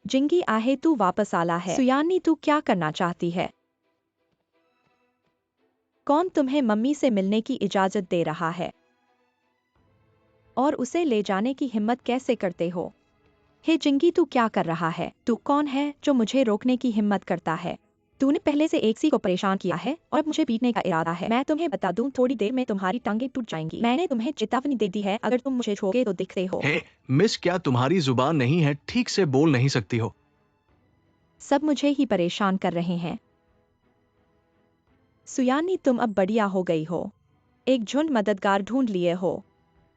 जिंगी आहे तू वापस आला है। सुयानी तू क्या करना चाहती है? कौन तुम्हें मम्मी से मिलने की इजाजत दे रहा है? और उसे ले जाने की हिम्मत कैसे करते हो? हे जिंगी तू क्या कर रहा है? तू कौन है जो मुझे रोकने की हिम्मत करता है? तूने पहले से एक सी को परेशान किया है और अब मुझे पीटने का इरादा है। मैं तुम्हें बता दूं, थोड़ी देर में तुम्हारी टांगें टूट जाएंगी। मैंने तुम्हें चेतावनी दे दी है, अगर तुम मुझे छोड़ोगे तो दिखते हो। हे मिस, क्या तुम्हारी जुबान नहीं है? ठीक से बोल नहीं सकती हो? सब मुझे ही परेशान कर रहे हैं। सुयानी तुम अब बढ़िया हो गई हो। एक झुंड मददगार ढूंढ लिए हो।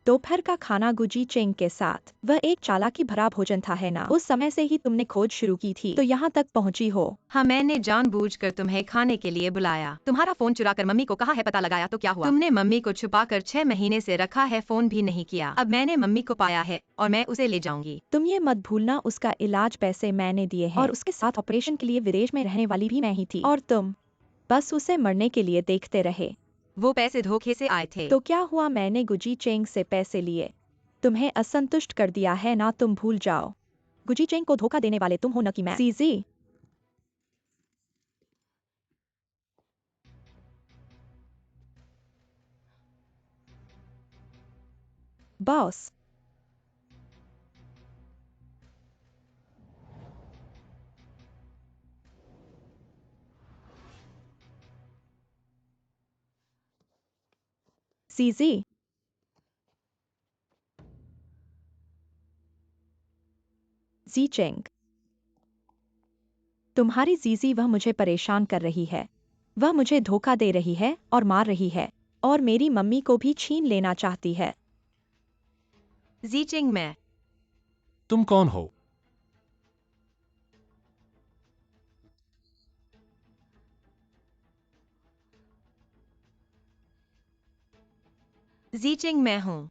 दोपहर का खाना गुजी चेंग के साथ। वह एक चालाकी भरा भोजन था, है ना? उस समय से ही तुमने खोज शुरू की थी तो यहाँ तक पहुँची हो। हाँ, मैंने जानबूझकर तुम्हें खाने के लिए बुलाया। तुम्हारा फोन चुराकर मम्मी को कहा है, पता लगाया तो क्या हुआ? तुमने मम्मी को छुपाकर 6 महीने से रखा है, फोन भी नहीं किया। अब मैंने मम्मी को पाया है और मैं उसे ले जाऊंगी। तुम ये मत भूलना, उसका इलाज पैसे मैंने दिए हैं और उसके साथ ऑपरेशन के लिए विदेश में रहने वाली भी मैं ही थी, और तुम बस उसे मरने के लिए देखते रहे। वो पैसे धोखे से आए थे। तो क्या हुआ? मैंने गुजी चेंग से पैसे लिए, तुम्हें असंतुष्ट कर दिया है ना? तुम भूल जाओ, गुजी चेंग को धोखा देने वाले तुम हो न कि मैं। CG boss. सीजी जी चेंग, तुम्हारी जीजी, वह मुझे परेशान कर रही है। वह मुझे धोखा दे रही है और मार रही है और मेरी मम्मी को भी छीन लेना चाहती है। जीचिंग, मैं। तुम कौन हो? जीचिंग, मैं हूँ।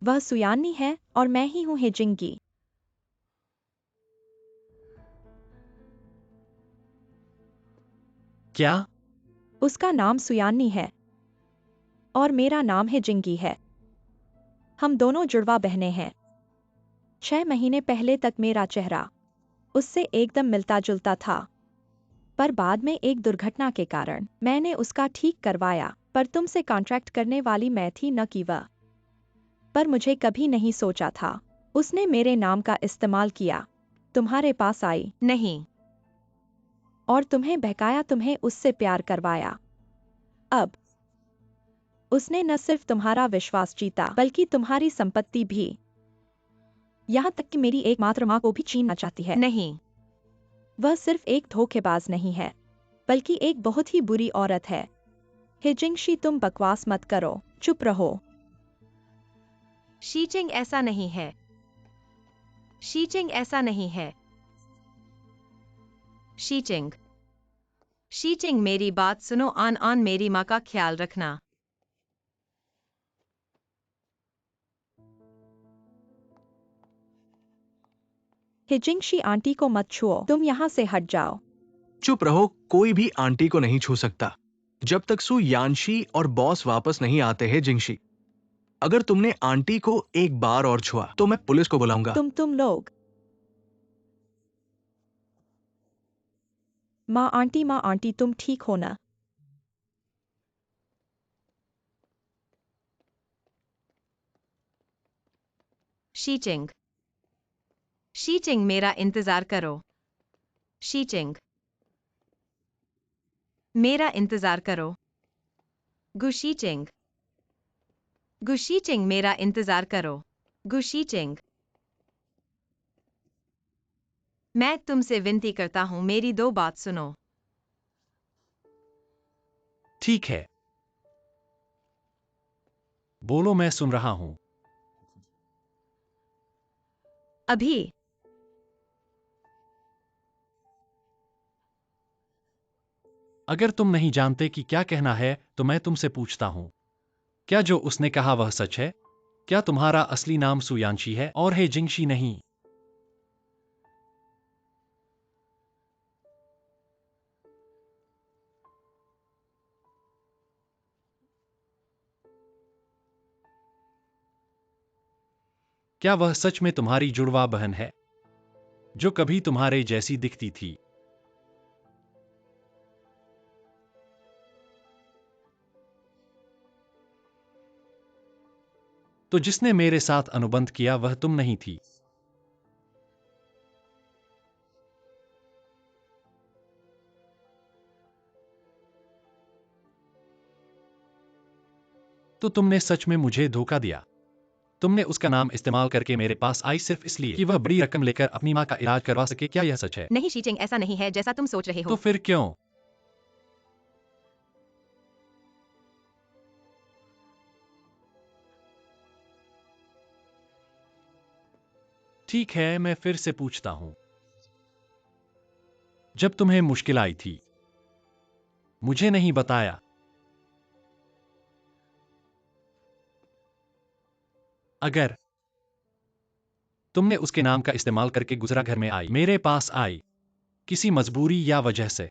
वह सुयानी है और मैं ही हूँ हेजिंगी। क्या? उसका नाम सुयानी है और मेरा नाम हेजिंगी है। हम दोनों जुड़वा बहनें हैं। 6 महीने पहले तक मेरा चेहरा उससे एकदम मिलता जुलता था, पर बाद में एक दुर्घटना के कारण मैंने उसका ठीक करवाया। पर तुमसे कॉन्ट्रैक्ट करने वाली मैं थी, न कि वह। पर मुझे कभी नहीं सोचा था उसने मेरे नाम का इस्तेमाल किया, तुम्हारे पास आई नहीं। और तुम्हें बहकाया, तुम्हें उससे प्यार करवाया। अब उसने न सिर्फ तुम्हारा विश्वास जीता बल्कि तुम्हारी संपत्ति भी, यहाँ तक कि मेरी एकमात्र माँ को भी छीनना चाहती है। नहीं। वह सिर्फ एक धोखेबाज नहीं है बल्कि एक बहुत ही बुरी औरत है। हिजिंगशी, तुम बकवास मत करो, चुप रहो। शीचिंग, ऐसा नहीं है। शीचिंग, ऐसा नहीं है। शीचिंग। शीचिंग, मेरी बात सुनो। आन मेरी माँ का ख्याल रखना। हिजिंगशी, आंटी को मत छुओ, तुम यहाँ से हट जाओ। चुप रहो, कोई भी आंटी को नहीं छू सकता जब तक सु यानशी और बॉस वापस नहीं आते हैं। जिंगशी, अगर तुमने आंटी को एक बार और छुआ तो मैं पुलिस को बुलाऊंगा। तुम लोग। माँ आंटी, तुम ठीक हो ना? शीचिंग। शीचिंग, मेरा इंतजार करो। शीचिंग, मेरा इंतजार करो। गुशीचिंग। गुशीचिंग, मेरा इंतजार करो। गुशीचिंग, मैं तुमसे विनती करता हूं, मेरी 2 बात सुनो। ठीक है, बोलो, मैं सुन रहा हूं। अभी। अगर तुम नहीं जानते कि क्या कहना है तो मैं तुमसे पूछता हूं, क्या जो उसने कहा वह सच है? क्या तुम्हारा असली नाम सुयांशी है और है जिंगशी नहीं? क्या वह सच में तुम्हारी जुड़वा बहन है? जो कभी तुम्हारे जैसी दिखती थी। तो जिसने मेरे साथ अनुबंध किया वह तुम नहीं थी। तो तुमने सच में मुझे धोखा दिया। तुमने उसका नाम इस्तेमाल करके मेरे पास आई सिर्फ इसलिए कि वह बड़ी रकम लेकर अपनी माँ का इलाज करवा सके। क्या यह सच है? नहीं शीचिंग, ऐसा नहीं है जैसा तुम सोच रहे तो हो। फिर क्यों? ठीक है, मैं फिर से पूछता हूं। जब तुम्हें मुश्किल आई थी, मुझे नहीं बताया। अगर तुमने उसके नाम का इस्तेमाल करके गुजरा घर में आई, मेरे पास आई, किसी मजबूरी या वजह से,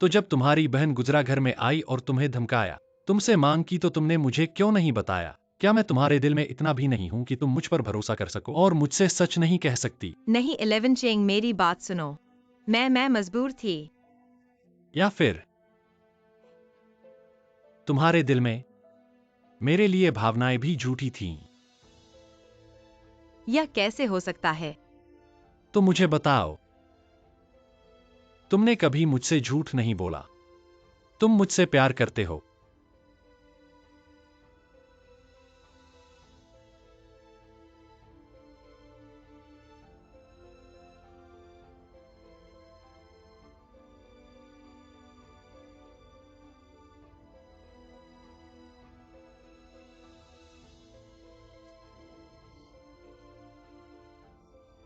तो जब तुम्हारी बहन गुजरा घर में आई और तुम्हें धमकाया, तुमसे मांग की, तो तुमने मुझे क्यों नहीं बताया? क्या मैं तुम्हारे दिल में इतना भी नहीं हूं कि तुम मुझ पर भरोसा कर सको और मुझसे सच नहीं कह सकती? नहीं 11 चेंग, मेरी बात सुनो। मैं मजबूर थी। या फिर तुम्हारे दिल में मेरे लिए भावनाएं भी झूठी थीं? यह कैसे हो सकता है? तो मुझे बताओ। तुमने कभी मुझसे झूठ नहीं बोला। तुम मुझसे प्यार करते हो।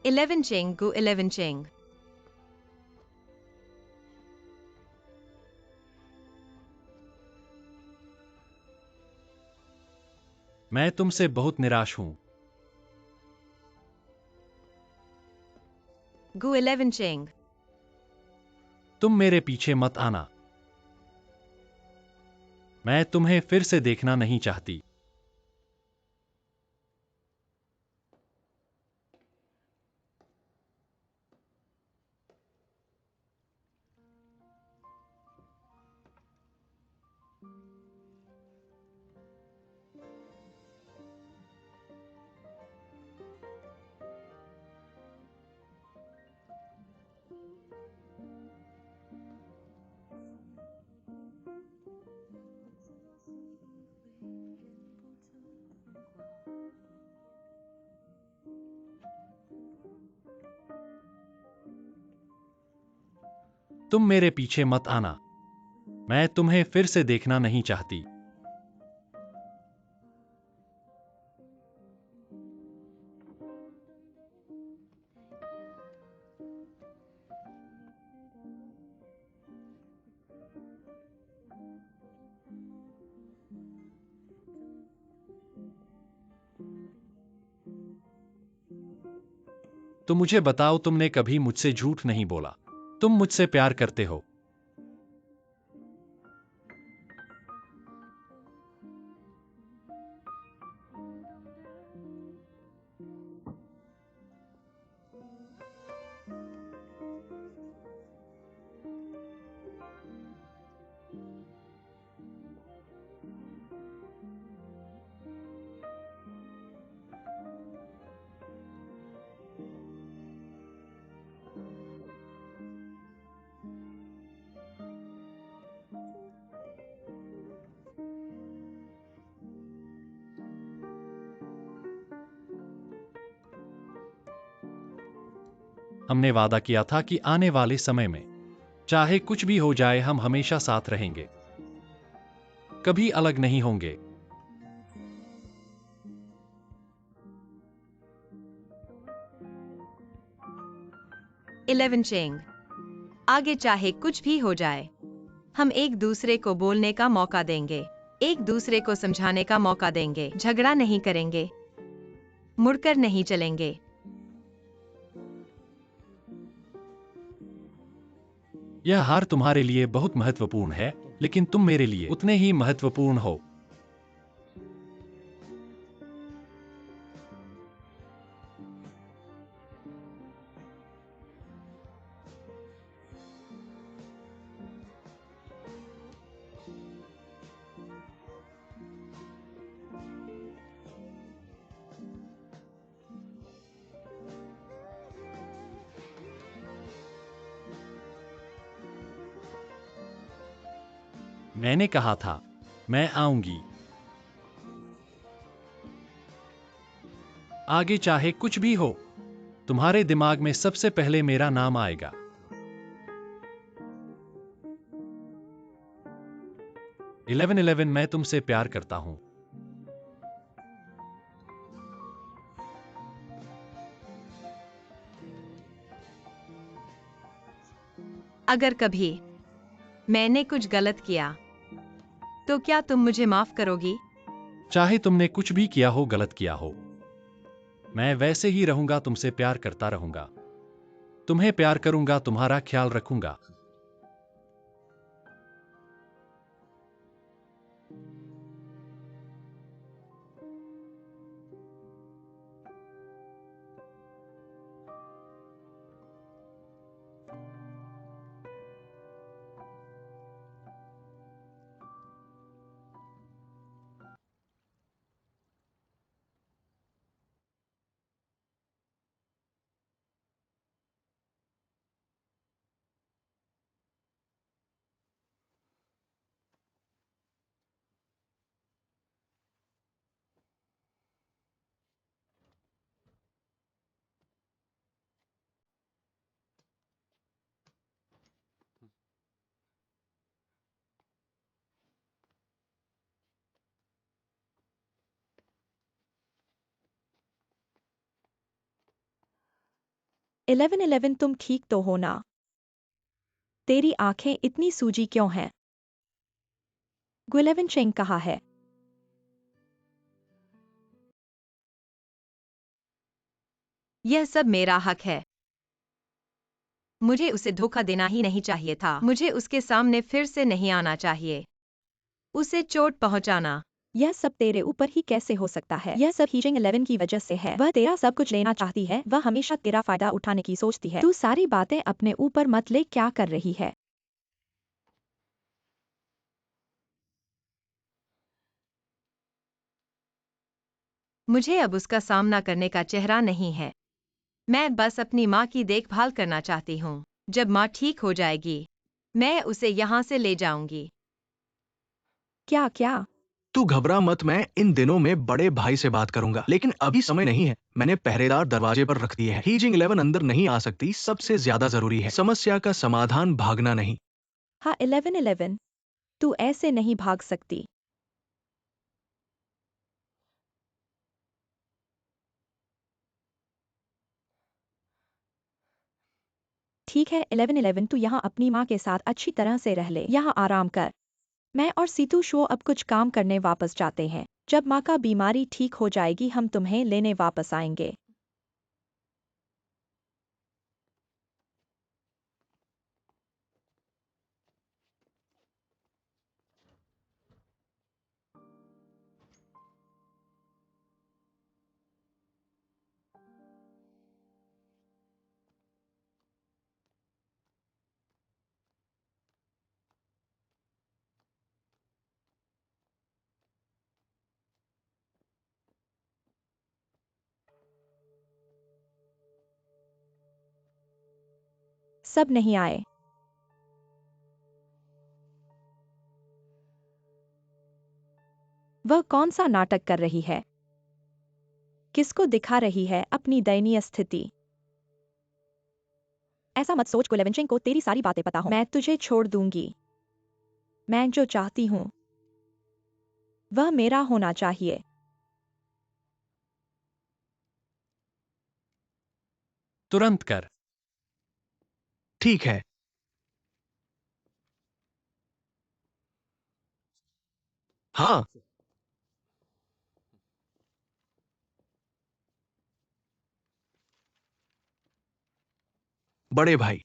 इलेवन चेंग गु 11 चेंग। मैं तुमसे बहुत निराश हूं। गु 11 चेंग। तुम मेरे पीछे मत आना। मैं तुम्हें फिर से देखना नहीं चाहती। तुम मेरे पीछे मत आना। मैं तुम्हें फिर से देखना नहीं चाहती। तो मुझे बताओ, तुमने कभी मुझसे झूठ नहीं बोला। तुम मुझसे प्यार करते हो। हमने वादा किया था कि आने वाले समय में चाहे कुछ भी हो जाए, हम हमेशा साथ रहेंगे, कभी अलग नहीं होंगे। इलेवन चेंग। आगे चाहे कुछ भी हो जाए, हम एक दूसरे को बोलने का मौका देंगे, एक दूसरे को समझाने का मौका देंगे, झगड़ा नहीं करेंगे, मुड़कर नहीं चलेंगे। यह हार तुम्हारे लिए बहुत महत्वपूर्ण है, लेकिन तुम मेरे लिए उतने ही महत्वपूर्ण हो। मैंने कहा था मैं आऊंगी। आगे चाहे कुछ भी हो, तुम्हारे दिमाग में सबसे पहले मेरा नाम आएगा। 1111 मैं तुमसे प्यार करता हूं। अगर कभी मैंने कुछ गलत किया तो क्या तुम मुझे माफ करोगी? चाहे तुमने कुछ भी किया हो, गलत किया हो, मैं वैसे ही रहूंगा, तुमसे प्यार करता रहूंगा, तुम्हें प्यार करूंगा, तुम्हारा ख्याल रखूंगा। इलेवन इलेवन तुम ठीक तो हो ना? तेरी आंखें इतनी सूजी क्यों हैं? गुलेवन चेंग कहा है। यह सब मेरा हक है। मुझे उसे धोखा देना ही नहीं चाहिए था। मुझे उसके सामने फिर से नहीं आना चाहिए, उसे चोट पहुंचाना। यह सब तेरे ऊपर ही कैसे हो सकता है? यह सब हीजिंग 11 की वजह से है। वह तेरा सब कुछ लेना चाहती है, वह हमेशा तेरा फायदा उठाने की सोचती है। तू सारी बातें अपने ऊपर मत ले, क्या कर रही है? मुझे अब उसका सामना करने का चेहरा नहीं है। मैं बस अपनी माँ की देखभाल करना चाहती हूँ। जब माँ ठीक हो जाएगी, मैं उसे यहाँ से ले जाऊंगी। क्या क्या? तू घबरा मत, मैं इन दिनों में बड़े भाई से बात करूंगा, लेकिन अभी समय नहीं है। मैंने पहरेदार दरवाजे पर रख दिए हैं। हीजिंग 11 अंदर नहीं आ सकती। सबसे ज्यादा जरूरी है समस्या का समाधान, भागना नहीं। हाँ 11 तू ऐसे नहीं भाग सकती। ठीक है 11 तू यहाँ अपनी माँ के साथ अच्छी तरह से रह ले, यहाँ आराम कर। मैं और सीतू शो अब कुछ काम करने वापस जाते हैं। जब माँ का बीमारी ठीक हो जाएगी हम तुम्हें लेने वापस आएंगे। सब नहीं आए। वह कौन सा नाटक कर रही है? किसको दिखा रही है अपनी दयनीय स्थिति? ऐसा मत सोच गुलेवेंचेंग को तेरी सारी बातें पता हो। मैं तुझे छोड़ दूंगी। मैं जो चाहती हूँ वह मेरा होना चाहिए। तुरंत कर। ठीक है। हाँ। बड़े भाई,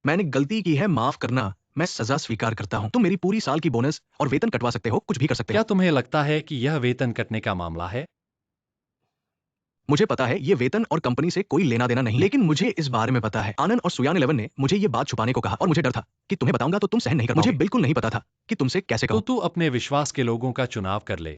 मैंने गलती की है, माफ करना। मैं सजा स्वीकार करता हूँ। तुम मेरी पूरी साल की बोनस और वेतन कटवा सकते हो, कुछ भी कर सकते हो। क्या तुम्हें लगता है कि यह वेतन कटने का मामला है? मुझे पता है ये वेतन और कंपनी से कोई लेना देना नहीं है, लेकिन मुझे इस बारे में पता है। आनंद और सुयान 11 ने मुझे ये बात छुपाने को कहा और मुझे डर था कि तुम्हें बताऊंगा तो तुम सहन नहीं कर पाओगे। मुझे बिल्कुल नहीं पता था कि तुमसे कैसे तो कहूं। तू अपने विश्वास के लोगों का चुनाव कर ले।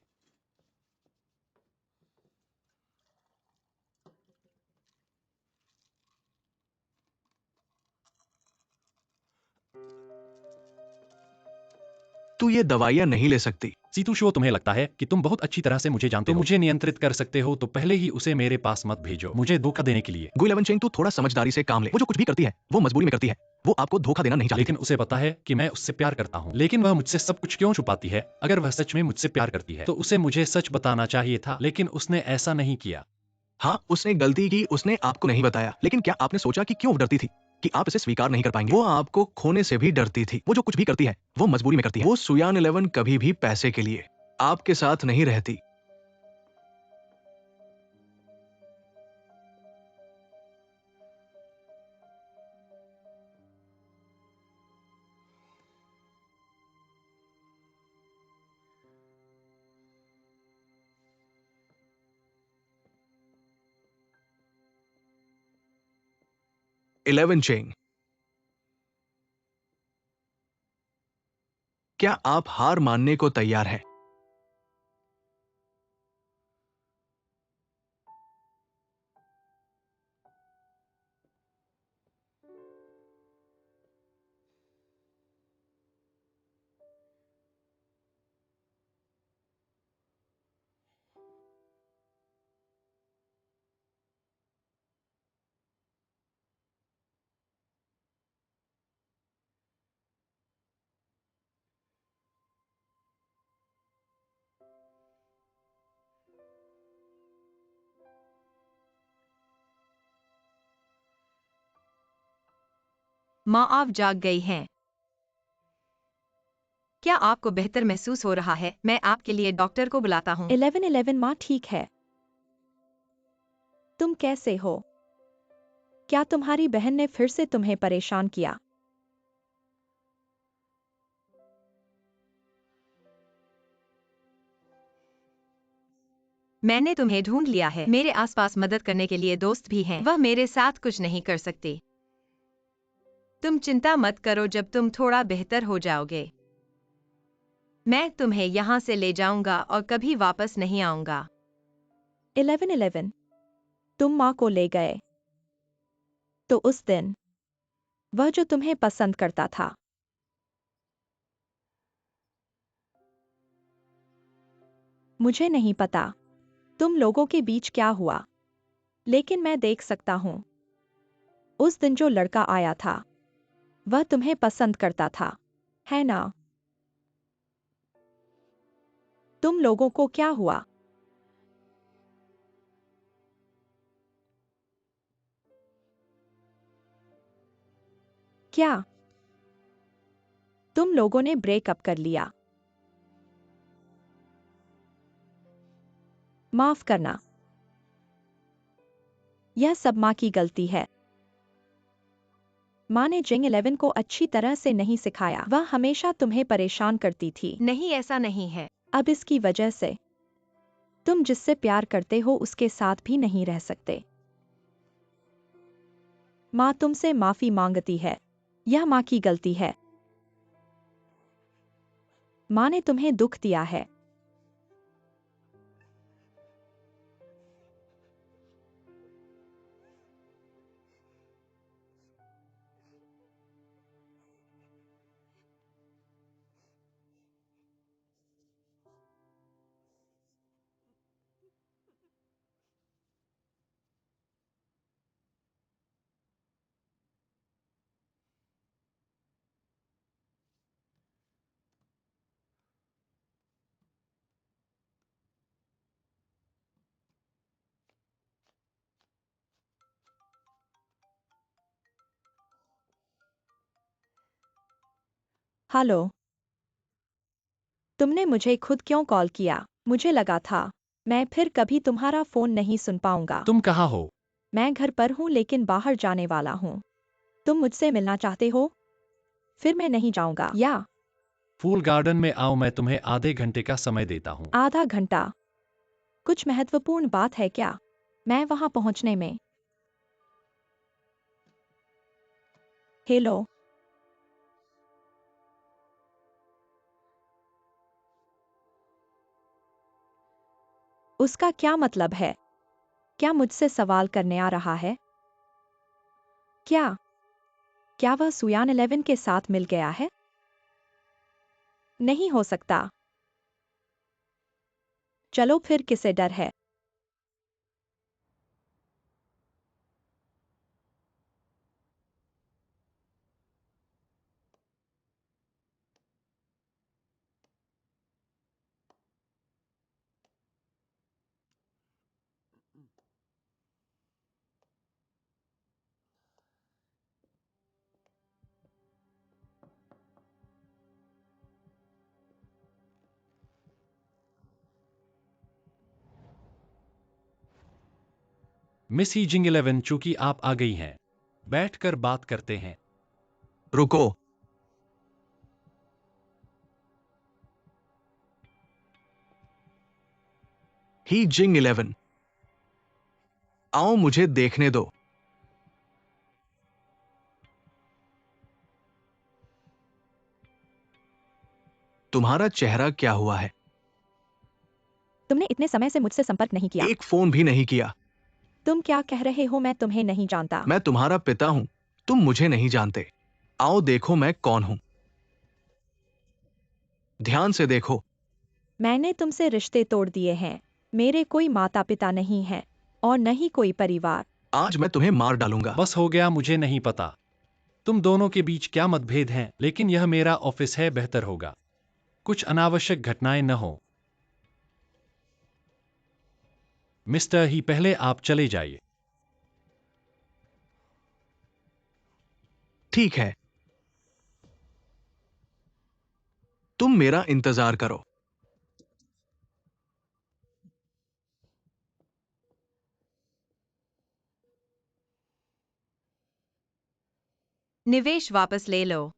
तू ये दवाइयाँ नहीं ले सकती। सीतू, तुम्हें लगता है कि तुम बहुत अच्छी तरह से मुझे जानते हो, मुझे नियंत्रित कर सकते हो, तो पहले ही उसे मेरे पास मत भेजो मुझे धोखा देने के लिए। गु 11 चेंग, तू थोड़ा समझदारी से काम ले। वो जो कुछ भी करती है वो मजबूरी में करती है। वो आपको धोखा देना नहीं चाहती। लेकिन उसे पता है कि मैं उससे प्यार करता हूँ। लेकिन वह मुझसे सब कुछ क्यों छुपाती है? अगर वह सच में मुझसे प्यार करती है तो उसे मुझे सच बताना चाहिए था, लेकिन उसने ऐसा नहीं किया। हाँ, उसने गलती की, उसने आपको नहीं बताया। लेकिन क्या आपने सोचा कि क्यों वो डरती थी कि आप इसे स्वीकार नहीं कर पाएंगे? वो आपको खोने से भी डरती थी। वो जो कुछ भी करती है वो मजबूरी में करती है। वो सुयान 11 कभी भी पैसे के लिए आपके साथ नहीं रहती। इलेवन चेंग, क्या आप हार मानने को तैयार हैं? माँ, आप जाग गई हैं। क्या आपको बेहतर महसूस हो रहा है? मैं आपके लिए डॉक्टर को बुलाता हूँ। 1111 माँ ठीक है। तुम कैसे हो? क्या तुम्हारी बहन ने फिर से तुम्हें परेशान किया? मैंने तुम्हें ढूंढ लिया है। मेरे आसपास मदद करने के लिए दोस्त भी हैं। वह मेरे साथ कुछ नहीं कर सकती। तुम चिंता मत करो, जब तुम थोड़ा बेहतर हो जाओगे मैं तुम्हें यहाँ से ले जाऊंगा और कभी वापस नहीं आऊंगा। 1111 तुम माँ को ले गए तो उस दिन वह जो तुम्हें पसंद करता था, मुझे नहीं पता तुम लोगों के बीच क्या हुआ, लेकिन मैं देख सकता हूं उस दिन जो लड़का आया था वह तुम्हें पसंद करता था, है ना? तुम लोगों को क्या हुआ? क्या तुम लोगों ने ब्रेकअप कर लिया? माफ करना, यह सब माँ की गलती है। माँ ने जिंग 11 को अच्छी तरह से नहीं सिखाया। वह हमेशा तुम्हें परेशान करती थी। नहीं, ऐसा नहीं है। अब इसकी वजह से तुम जिससे प्यार करते हो उसके साथ भी नहीं रह सकते। माँ तुमसे माफी मांगती है। यह माँ की गलती है। माँ ने तुम्हें दुख दिया है। हेलो, तुमने मुझे खुद क्यों कॉल किया? मुझे लगा था मैं फिर कभी तुम्हारा फोन नहीं सुन पाऊंगा। तुम कहाँ हो? मैं घर पर हूँ लेकिन बाहर जाने वाला हूँ। तुम मुझसे मिलना चाहते हो? फिर मैं नहीं जाऊंगा। या फूल गार्डन में आओ, मैं तुम्हें आधे घंटे का समय देता हूँ। आधा घंटा? कुछ महत्वपूर्ण बात है क्या? मैं वहां पहुंचने में। हेलो, उसका क्या मतलब है? क्या मुझसे सवाल करने आ रहा है? क्या क्या वह सुयान 11 के साथ मिल गया है? नहीं हो सकता। चलो फिर किसे डर है? मिस ही जिंग 11, चूंकि आप आ गई हैं, बैठकर बात करते हैं। रुको। ही जिंग 11, आओ मुझे देखने दो। तुम्हारा चेहरा क्या हुआ है? तुमने इतने समय से मुझसे संपर्क नहीं किया। एक फोन भी नहीं किया। तुम क्या कह रहे हो? मैं तुम्हें नहीं जानता। मैं तुम्हारा पिता हूं, तुम मुझे नहीं जानते। आओ देखो मैं कौन हूं। ध्यान से देखो। मैंने तुमसे रिश्ते तोड़ दिए हैं। मेरे कोई माता पिता नहीं है और न ही कोई परिवार। आज मैं तुम्हें मार डालूंगा। बस हो गया, मुझे नहीं पता तुम दोनों के बीच क्या मतभेद हैं, लेकिन यह मेरा ऑफिस है, बेहतर होगा कुछ अनावश्यक घटनाएं न हो। मिस्टर ही, पहले आप चले जाइए। ठीक है, तुम मेरा इंतजार करो। निवेश वापस ले लो।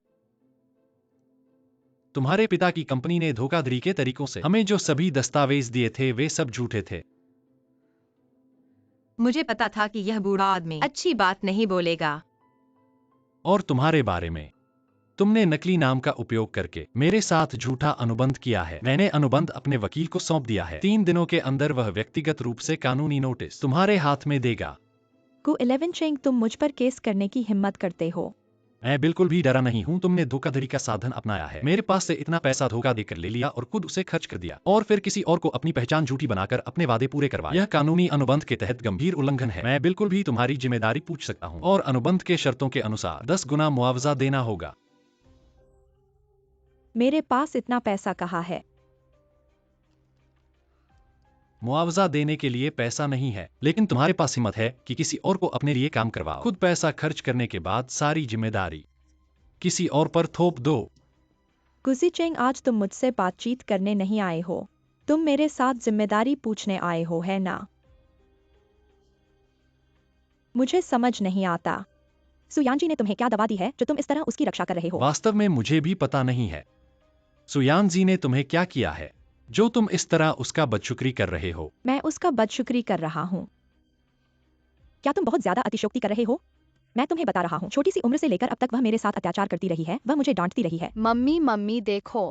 तुम्हारे पिता की कंपनी ने धोखाधड़ी के तरीकों से हमें जो सभी दस्तावेज दिए थे वे सब झूठे थे। मुझे पता था कि यह बूढ़ा आदमी अच्छी बात नहीं बोलेगा। और तुम्हारे बारे में, तुमने नकली नाम का उपयोग करके मेरे साथ झूठा अनुबंध किया है। मैंने अनुबंध अपने वकील को सौंप दिया है। 3 दिनों के अंदर वह व्यक्तिगत रूप से कानूनी नोटिस तुम्हारे हाथ में देगा। को 11 चेंग, तुम मुझ पर केस करने की हिम्मत करते हो? मैं बिल्कुल भी डरा नहीं हूं। तुमने धोखाधड़ी का साधन अपनाया है, मेरे पास से इतना पैसा धोखा देकर ले लिया और खुद उसे खर्च कर दिया, और फिर किसी और को अपनी पहचान झूठी बनाकर अपने वादे पूरे करवाए। यह कानूनी अनुबंध के तहत गंभीर उल्लंघन है। मैं बिल्कुल भी तुम्हारी जिम्मेदारी पूछ सकता हूं, और अनुबंध के शर्तों के अनुसार 10 गुना मुआवजा देना होगा। मेरे पास इतना पैसा कहाँ है? मुआवजा देने के लिए पैसा नहीं है, लेकिन तुम्हारे पास हिम्मत है कि किसी और को अपने लिए काम करवाओ। खुद पैसा खर्च करने के बाद सारी जिम्मेदारी किसी और पर थोप दो। गुजी चेंग, आज तुम मुझसे बातचीत करने नहीं आए हो, तुम मेरे साथ जिम्मेदारी पूछने आए हो, है ना? मुझे समझ नहीं आता। सुयानजी ने तुम्हें क्या दवा दी है जो तुम इस तरह उसकी रक्षा कर रहे हो? वास्तव में मुझे भी पता नहीं है। सुयान जी ने तुम्हें क्या किया है जो तुम इस तरह उसका बदशुक्री कर रहे हो? मैं उसका बदशुक्री कर रहा हूँ। क्या तुम बहुत ज्यादा अतिशयोक्ति कर रहे हो? मैं तुम्हें बता रहा हूँ, छोटी सी उम्र से लेकर अब तक वह मेरे साथ अत्याचार करती रही है, वह मुझे डांटती रही है। मम्मी मम्मी देखो,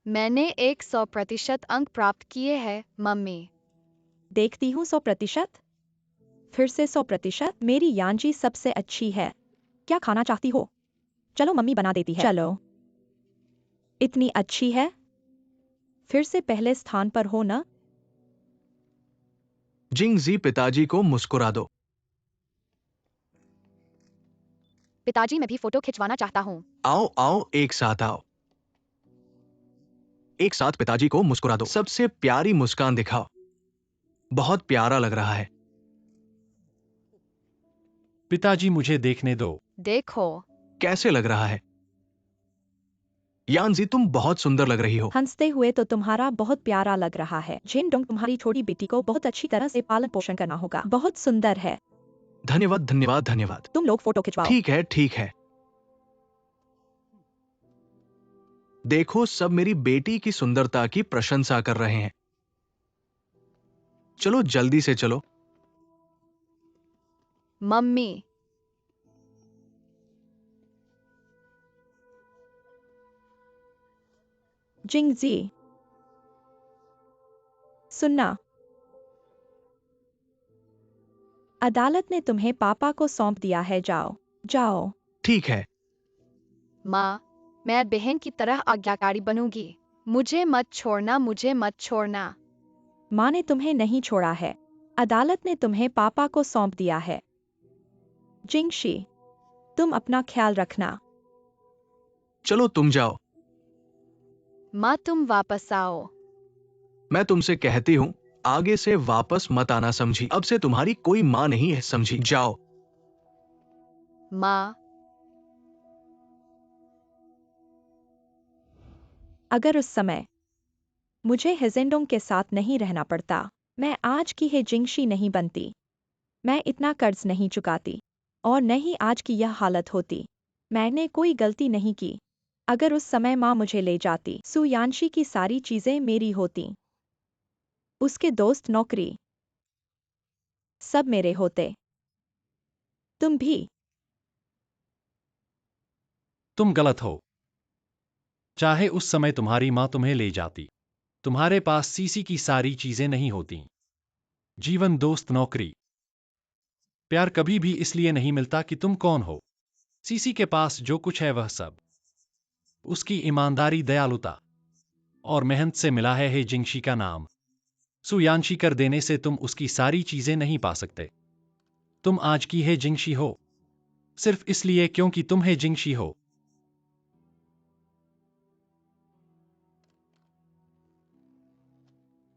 मैंने 100% अंक प्राप्त किए हैं मम्मी। देखती हूँ 100%। फिर से 100%। मेरी यानजी सबसे अच्छी है। क्या खाना चाहती हो? चलो मम्मी बना देती है। चलो। इतनी अच्छी है? फिर से पहले स्थान पर हो ना? जिंगजी, पिताजी को मुस्कुरा दो। पिताजी, मैं भी फोटो खिंचवाना चाहता हूँ। आओ आओ, एक साथ आओ। एक साथ पिताजी को मुस्कुरा दो। सबसे प्यारी मुस्कान दिखाओ। बहुत प्यारा लग रहा है। पिताजी, मुझे देखने दो। देखो, कैसे लग रहा है? यानजी, तुम बहुत सुंदर लग रही हो। हंसते हुए तो तुम्हारा बहुत प्यारा लग रहा है। जिन डोंग, तुम्हारी छोटी बेटी को बहुत अच्छी तरह से पालन पोषण करना होगा। बहुत सुंदर है। धन्यवाद धन्यवाद धन्यवाद। तुम लोग फोटो खिंचवाओ। ठीक है ठीक है। देखो, सब मेरी बेटी की सुंदरता की प्रशंसा कर रहे हैं। चलो जल्दी से चलो। मम्मी। जिंगजी, सुनना। अदालत ने तुम्हें पापा को सौंप दिया है, जाओ जाओ। ठीक है। माँ, मैं बहन की तरह आज्ञाकारी बनूंगी। मुझे मत छोड़ना, मुझे मत छोड़ना। माँ ने तुम्हें नहीं छोड़ा है। अदालत ने तुम्हें पापा को सौंप दिया है। जिंगशी, तुम अपना ख्याल रखना। चलो तुम जाओ। माँ तुम वापस आओ। मैं तुमसे कहती हूँ, आगे से वापस मत आना, समझी? अब से तुम्हारी कोई माँ नहीं है, समझी? जाओ। माँ। अगर उस समय मुझे हेजेंडोंग के साथ नहीं रहना पड़ता, मैं आज की हे जिंगशी नहीं बनती। मैं इतना कर्ज नहीं चुकाती और न ही आज की यह हालत होती। मैंने कोई गलती नहीं की। अगर उस समय माँ मुझे ले जाती, सुयांशी की सारी चीजें मेरी होती। उसके दोस्त, नौकरी, सब मेरे होते। तुम भी। तुम गलत हो। चाहे उस समय तुम्हारी माँ तुम्हें ले जाती, तुम्हारे पास सीसी की सारी चीजें नहीं होती। जीवन, दोस्त, नौकरी, प्यार कभी भी इसलिए नहीं मिलता कि तुम कौन हो। सीसी के पास जो कुछ है वह सब उसकी ईमानदारी, दयालुता और मेहनत से मिला है। हे जिंगशी का नाम सुयांशी कर देने से तुम उसकी सारी चीजें नहीं पा सकते। तुम आज की हे जिंगशी हो सिर्फ इसलिए क्योंकि तुम हे जिंगशी हो।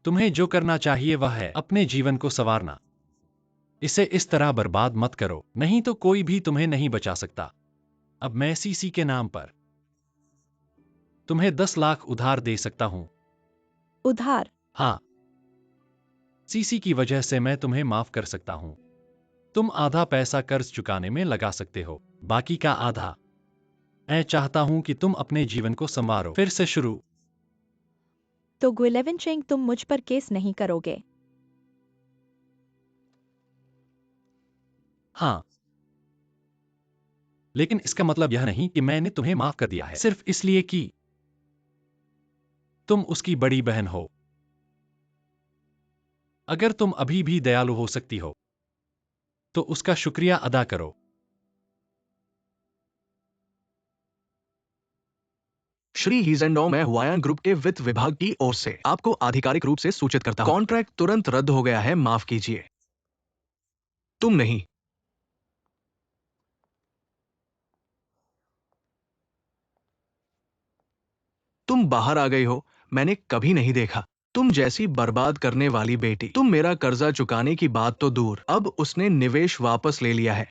तुम्हें जो करना चाहिए वह है अपने जीवन को संवारना। इसे इस तरह बर्बाद मत करो, नहीं तो कोई भी तुम्हें नहीं बचा सकता। अब मैं सीसी के नाम पर तुम्हें 10 लाख उधार दे सकता हूं। उधार? हाँ, सीसी की वजह से मैं तुम्हें माफ कर सकता हूं। तुम आधा पैसा कर्ज चुकाने में लगा सकते हो, बाकी का आधा मैं चाहता हूं कि तुम अपने जीवन को संवारो, फिर से शुरू। तो गुइलेवन चेंग, तुम मुझ पर केस नहीं करोगे? हाँ, लेकिन इसका मतलब यह नहीं कि मैंने तुम्हें माफ कर दिया है सिर्फ इसलिए कि तुम उसकी बड़ी बहन हो। अगर तुम अभी भी दयालु हो सकती हो तो उसका शुक्रिया अदा करो। श्री हीजेंडोंग, मैं हुआयान ग्रुप के वित्त विभाग की ओर से आपको आधिकारिक रूप से सूचित करता हूं, कॉन्ट्रैक्ट तुरंत रद्द हो गया है, माफ कीजिए। तुम नहीं। तुम बाहर आ गई हो, मैंने कभी नहीं देखा तुम जैसी बर्बाद करने वाली बेटी। तुम मेरा कर्जा चुकाने की बात तो दूर, अब उसने निवेश वापस ले लिया है।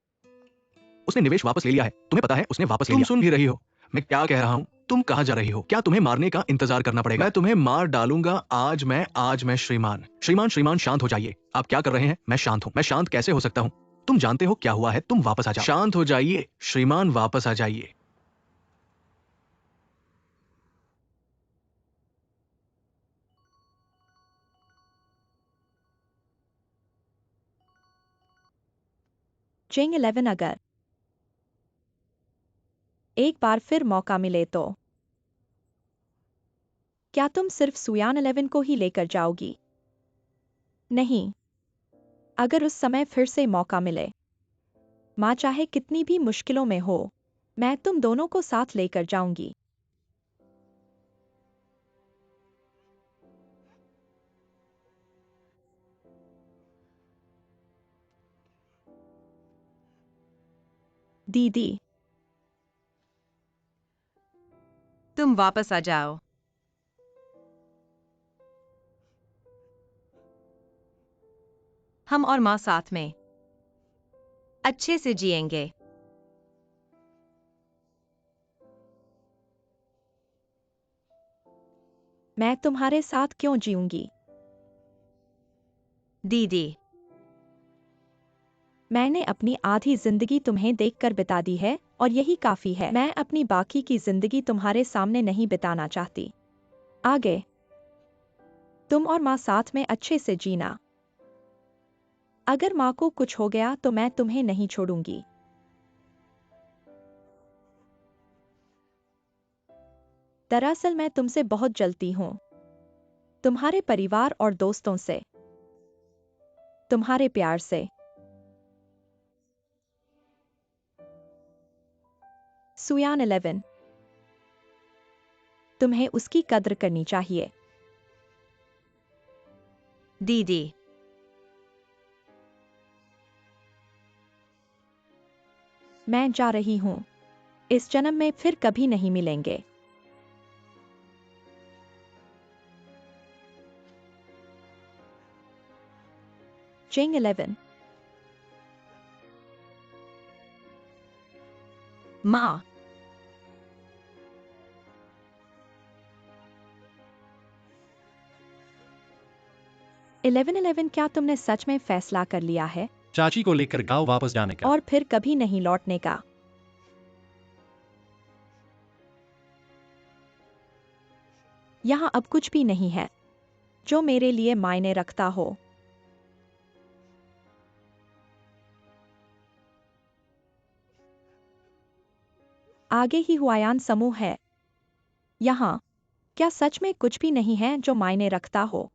उसने निवेश वापस ले लिया है, तुम्हें पता है उसने वापस ले लिया। तुम सुन भी रही हो मैं क्या कह रहा हूं? तुम कहां जा रही हो? क्या तुम्हें मारने का इंतजार करना पड़ेगा? मैं तुम्हें मार डालूंगा आज मैं श्रीमान। श्रीमान, श्रीमान शांत हो जाइए। आप क्या कर रहे हैं? मैं शांत हूं। मैं शांत कैसे हो सकता हूं? तुम जानते हो क्या हुआ है, तुम वापस आ जाओ। शांत हो जाइए श्रीमान, वापस आ जाइए। चेंग 11, अगर एक बार फिर मौका मिले तो क्या तुम सिर्फ सुयान 11 को ही लेकर जाओगी? नहीं। अगर उस समय फिर से मौका मिले, माँ चाहे कितनी भी मुश्किलों में हो, मैं तुम दोनों को साथ लेकर जाऊंगी। दीदी, तुम वापस आ जाओ। हम और माँ साथ में अच्छे से जिएंगे। मैं तुम्हारे साथ क्यों जीऊंगी? दीदी, मैंने अपनी आधी जिंदगी तुम्हें देखकर बिता दी है और यही काफी है। मैं अपनी बाकी की जिंदगी तुम्हारे सामने नहीं बिताना चाहती। आगे तुम और माँ साथ में अच्छे से जीना। अगर माँ को कुछ हो गया तो मैं तुम्हें नहीं छोड़ूंगी। दरअसल मैं तुमसे बहुत जलती हूँ, तुम्हारे परिवार और दोस्तों से, तुम्हारे प्यार से। सुयान 11। तुम्हें उसकी कद्र करनी चाहिए। दीदी, मैं जा रही हूँ। इस जन्म में फिर कभी नहीं मिलेंगे। Jing 11. माँ, 1111 क्या तुमने सच में फैसला कर लिया है चाची को लेकर गांव वापस जाने का। और फिर कभी नहीं लौटने का? यहाँ अब कुछ भी नहीं है जो मेरे लिए मायने रखता हो। आगे ही हुआयान समूह है। यहाँ क्या सच में कुछ भी नहीं है जो मायने रखता हो?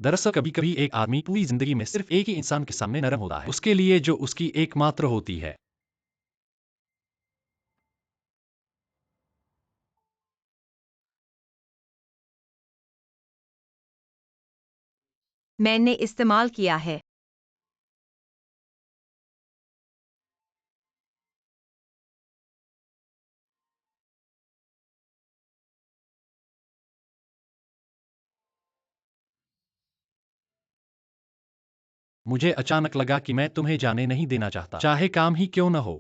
दरअसल कभी कभी एक आदमी पूरी जिंदगी में सिर्फ एक ही इंसान के सामने नरम होता है, उसके लिए जो उसकी एकमात्र होती है। मैंने इस्तेमाल किया है। मुझे अचानक लगा कि मैं तुम्हें जाने नहीं देना चाहता, चाहे काम ही क्यों न हो।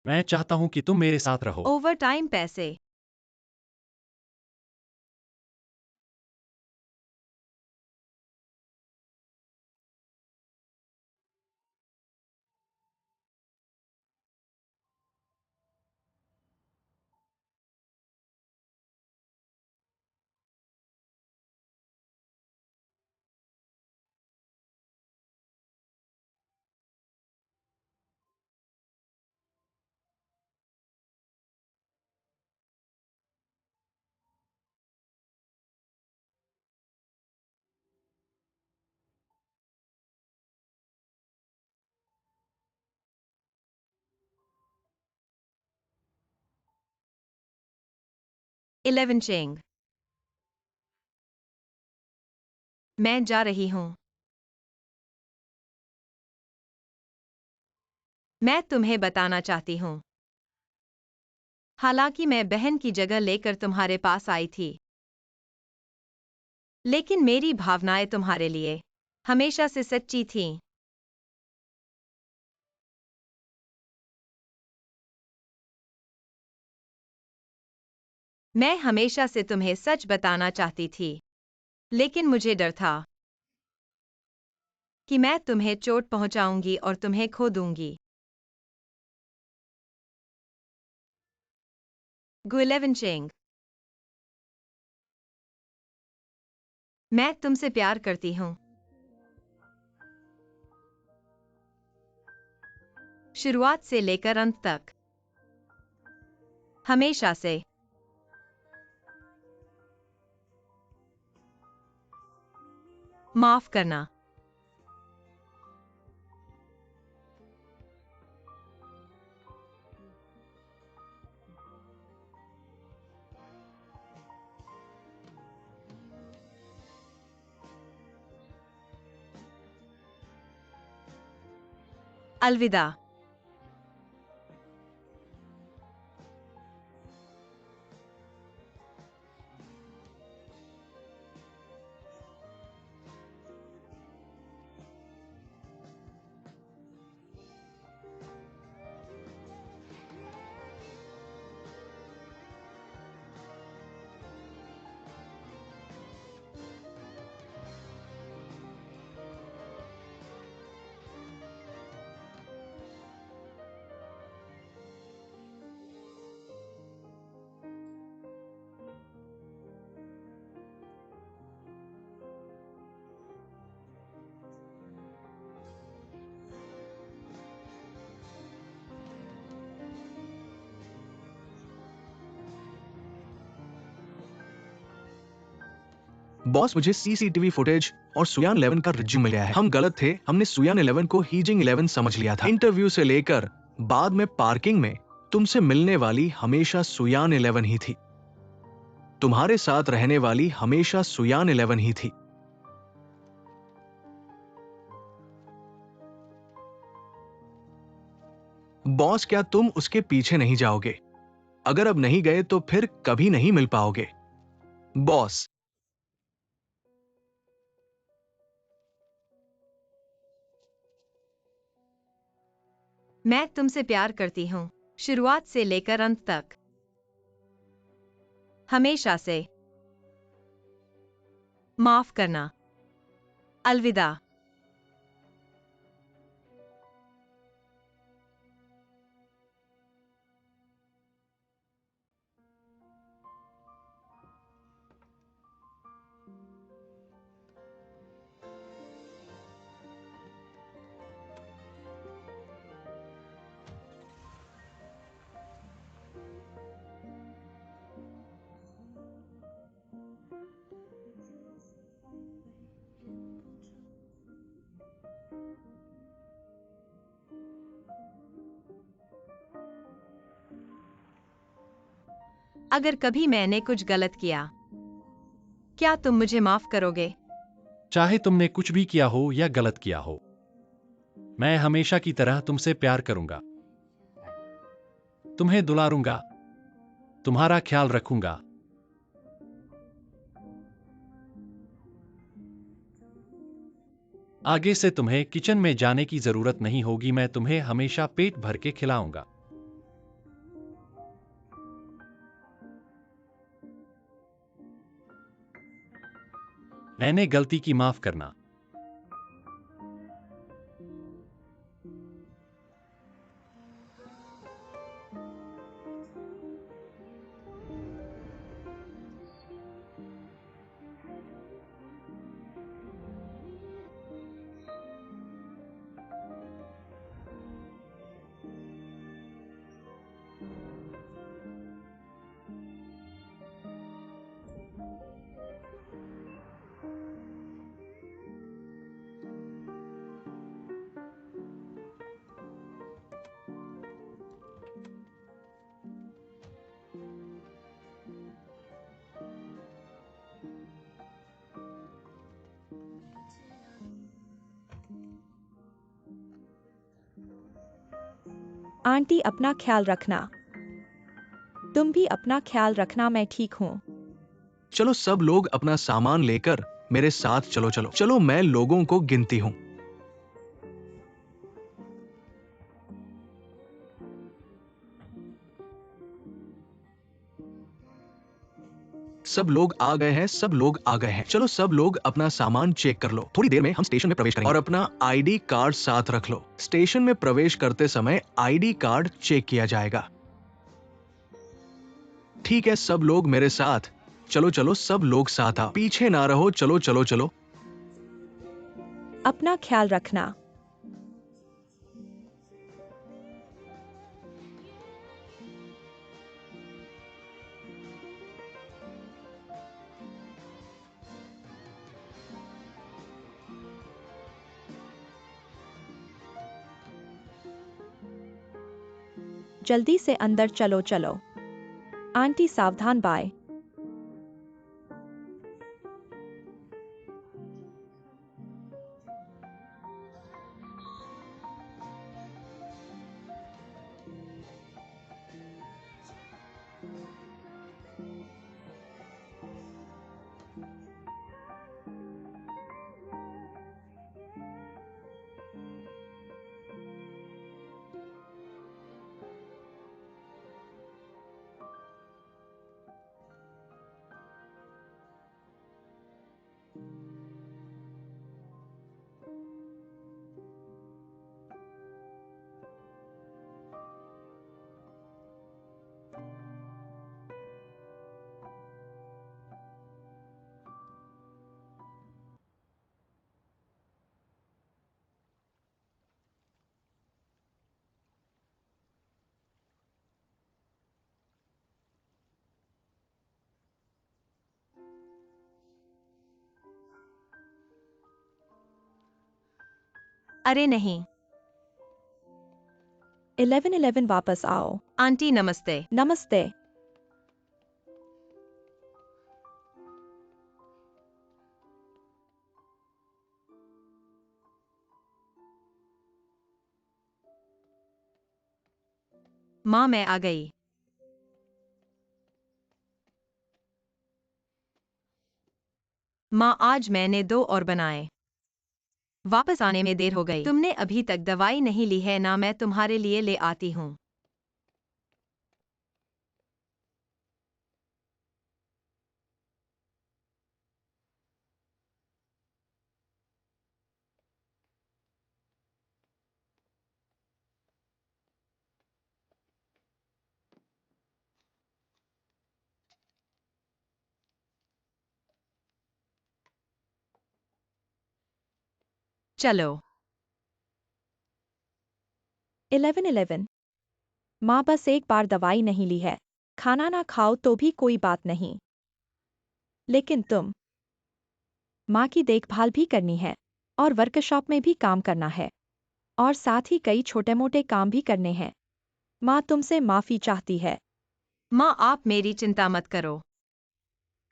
मैं चाहता हूं कि तुम मेरे साथ रहो। ओवर टाइम पैसे। इलेवन चेंग, मैं जा रही हूँ। मैं तुम्हें बताना चाहती हूँ। हालांकि मैं बहन की जगह लेकर तुम्हारे पास आई थी, लेकिन मेरी भावनाएं तुम्हारे लिए हमेशा से सच्ची थीं। मैं हमेशा से तुम्हें सच बताना चाहती थी, लेकिन मुझे डर था कि मैं तुम्हें चोट पहुंचाऊंगी और तुम्हें खो दूंगी। गुइलेवन चेंग, मैं तुमसे प्यार करती हूँ। शुरुआत से लेकर अंत तक, हमेशा से। माफ करना। अलविदा। बॉस, मुझे सीसीटीवी फुटेज और सुयान 11 का रिज्यूम मिल गया है। हम गलत थे, हमने सुयान 11 को हीजिंग 11 समझ लिया था। इंटरव्यू से लेकर बाद में पार्किंग में तुमसे मिलने वाली हमेशा सुयान 11 ही थी। तुम्हारे साथ रहने वाली हमेशा सुयान 11 ही थी। बॉस, क्या तुम उसके पीछे नहीं जाओगे? अगर अब नहीं गए तो फिर कभी नहीं मिल पाओगे। बॉस, मैं तुमसे प्यार करती हूँ, शुरुआत से लेकर अंत तक, हमेशा से। माफ करना। अलविदा। अगर कभी मैंने कुछ गलत किया, क्या तुम मुझे माफ करोगे? चाहे तुमने कुछ भी किया हो या गलत किया हो, मैं हमेशा की तरह तुमसे प्यार करूंगा, तुम्हें दुलारूंगा, तुम्हारा ख्याल रखूंगा। आगे से तुम्हें किचन में जाने की जरूरत नहीं होगी, मैं तुम्हें हमेशा पेट भर के खिलाऊंगा। मैंने गलती की, माफ करना। आंटी, अपना ख्याल रखना। तुम भी अपना ख्याल रखना, मैं ठीक हूँ। चलो सब लोग अपना सामान लेकर मेरे साथ चलो चलो चलो, मैं लोगों को गिनती हूँ। सब लोग आ गए हैं, सब लोग आ गए हैं। चलो सब लोग अपना सामान चेक कर लो। थोड़ी देर में हम स्टेशन में प्रवेश करेंगे और अपना आईडी कार्ड साथ रख लो। स्टेशन में प्रवेश करते समय आईडी कार्ड चेक किया जाएगा। ठीक है, सब लोग मेरे साथ। चलो चलो, सब लोग साथ आओ, पीछे ना रहो, चलो चलो चलो। अपना ख्याल रखना। जल्दी से अंदर चलो चलो। आंटी सावधान, बाय। अरे नहीं। 1111 वापस आओ। आंटी नमस्ते। नमस्ते। माँ मैं आ गई। माँ आज मैंने 2 और बनाए। वापस आने में देर हो गई। तुमने अभी तक दवाई नहीं ली है ना, मैं तुम्हारे लिए ले आती हूँ। चलो। 1111 माँ बस एक बार दवाई नहीं ली है। खाना ना खाओ तो भी कोई बात नहीं, लेकिन तुम माँ की देखभाल भी करनी है और वर्कशॉप में भी काम करना है और साथ ही कई छोटे मोटे काम भी करने हैं। माँ तुमसे माफी चाहती है। माँ आप मेरी चिंता मत करो।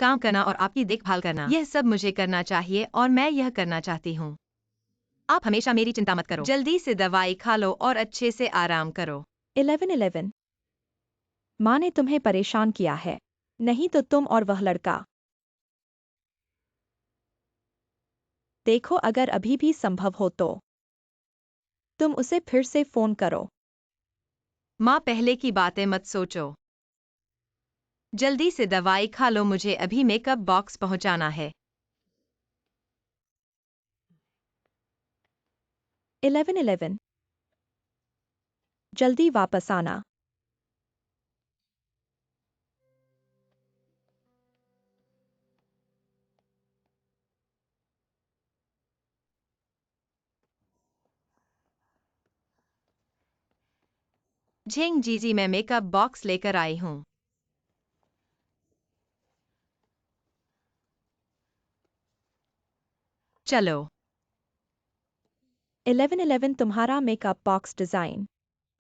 काम करना और आपकी देखभाल करना, यह सब मुझे करना चाहिए और मैं यह करना चाहती हूँ। आप हमेशा मेरी चिंता मत करो। जल्दी से दवाई खा लो और अच्छे से आराम करो। 1111 माँ ने तुम्हें परेशान किया है, नहीं तो तुम और वह लड़का। देखो अगर अभी भी संभव हो तो तुम उसे फिर से फोन करो। माँ पहले की बातें मत सोचो। जल्दी से दवाई खा लो, मुझे अभी मेकअप बॉक्स पहुँचाना है। 1111 जल्दी वापस आना। झिंग जीजी मैं मेकअप बॉक्स लेकर आई हूँ। चलो। 1111 तुम्हारा मेकअप बॉक्स डिजाइन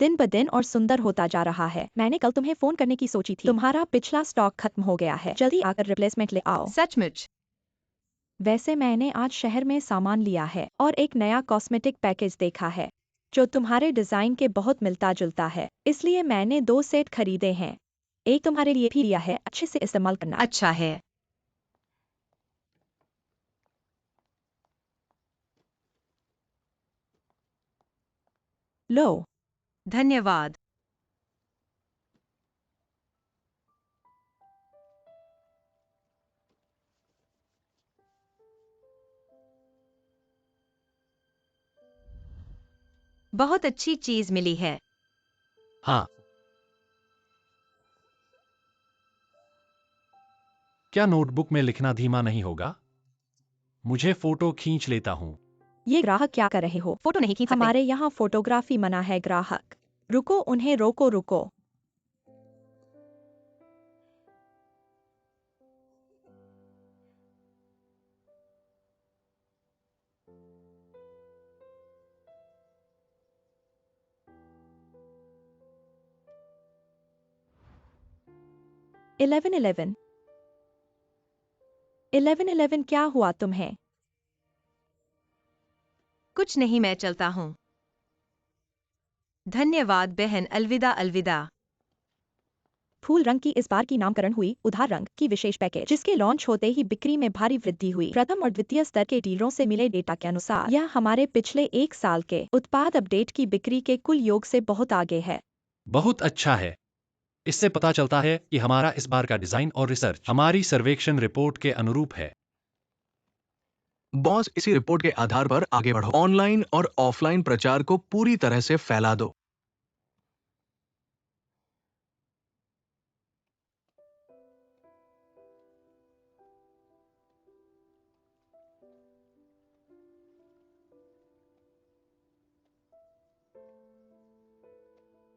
दिन ब दिन और सुंदर होता जा रहा है। मैंने कल तुम्हें फोन करने की सोची थी। तुम्हारा पिछला स्टॉक खत्म हो गया है, जल्दी आकर रिप्लेसमेंट ले आओ। सचमुच? वैसे मैंने आज शहर में सामान लिया है और एक नया कॉस्मेटिक पैकेज देखा है जो तुम्हारे डिजाइन के बहुत मिलता जुलता है, इसलिए मैंने 2 सेट खरीदे हैं। एक तुम्हारे लिए भी लिया है, अच्छे से इस्तेमाल करना। अच्छा है। लो। धन्यवाद। बहुत अच्छी चीज मिली है। हाँ। क्या नोटबुक में लिखना धीमा नहीं होगा? मुझे फोटो खींच लेता हूँ। ये ग्राहक क्या कर रहे हो? फोटो नहीं खींच सकते। हमारे यहाँ फोटोग्राफी मना है। ग्राहक रुको, उन्हें रोको रुको। इलेवन इलेवन 1111 क्या हुआ तुम्हें? कुछ नहीं, मैं चलता हूँ। धन्यवाद बहन, अलविदा अलविदा। फूल रंग की इस बार की नामकरण हुई उधार रंग की विशेष पैकेज, जिसके लॉन्च होते ही बिक्री में भारी वृद्धि हुई। प्रथम और द्वितीय स्तर के डीलरों से मिले डेटा के अनुसार यह हमारे पिछले 1 साल के उत्पाद अपडेट की बिक्री के कुल योग से बहुत आगे है। बहुत अच्छा है। इससे पता चलता है कि हमारा इस बार का डिजाइन और रिसर्च हमारी सर्वेक्षण रिपोर्ट के अनुरूप है। बॉस, इसी रिपोर्ट के आधार पर आगे बढ़ो। ऑनलाइन और ऑफलाइन प्रचार को पूरी तरह से फैला दो।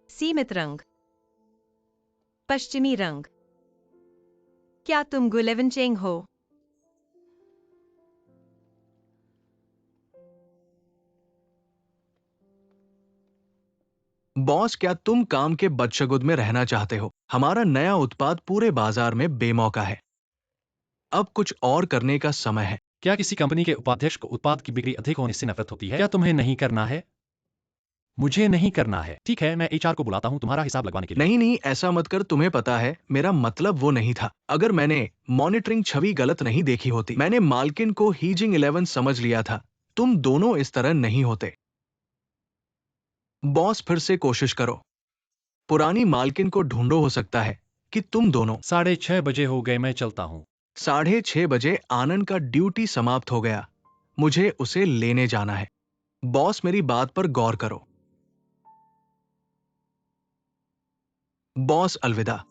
सीमित रंग, पश्चिमी रंग। क्या तुम गुलेवनचेंग हो? बॉस, क्या तुम काम के बदशगुन में रहना चाहते हो? हमारा नया उत्पाद पूरे बाजार में बेमौका है। अब कुछ और करने का समय है। क्या किसी कंपनी के उपाध्यक्ष को उत्पाद की बिक्री अधिक होने से नफरत होती है? क्या तुम्हें नहीं करना है? मुझे नहीं करना है। ठीक है, मैं एचआर को बुलाता हूँ तुम्हारा हिसाब लगवाने के लिए। नहीं नहीं, ऐसा मत कर। तुम्हें पता है, मेरा मतलब वो नहीं था। अगर मैंने मॉनिटरिंग छवि गलत नहीं देखी होती, मैंने मालकिन को हीजिंग 11 समझ लिया था। तुम दोनों इस तरह नहीं होते। बॉस, फिर से कोशिश करो। पुरानी मालकिन को ढूंढो। हो सकता है कि तुम दोनों। 6:30 बजे हो गए, मैं चलता हूँ। 6:30 बजे आनंद का ड्यूटी समाप्त हो गया। मुझे उसे लेने जाना है। बॉस, मेरी बात पर गौर करो। बॉस, अलविदा।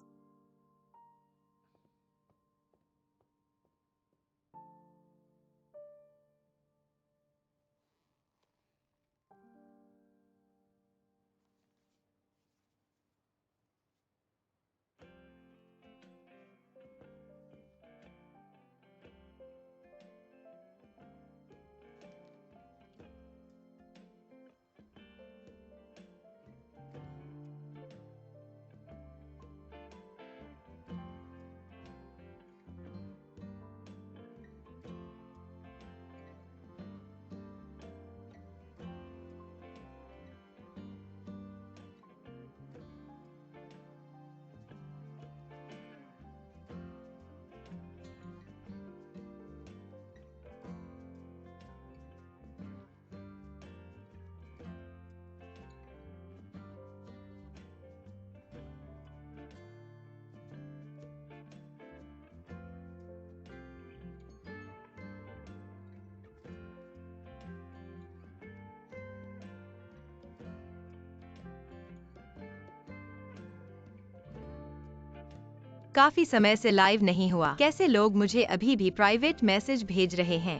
काफी समय से लाइव नहीं हुआ। कैसे लोग मुझे अभी भी प्राइवेट मैसेज भेज रहे हैं?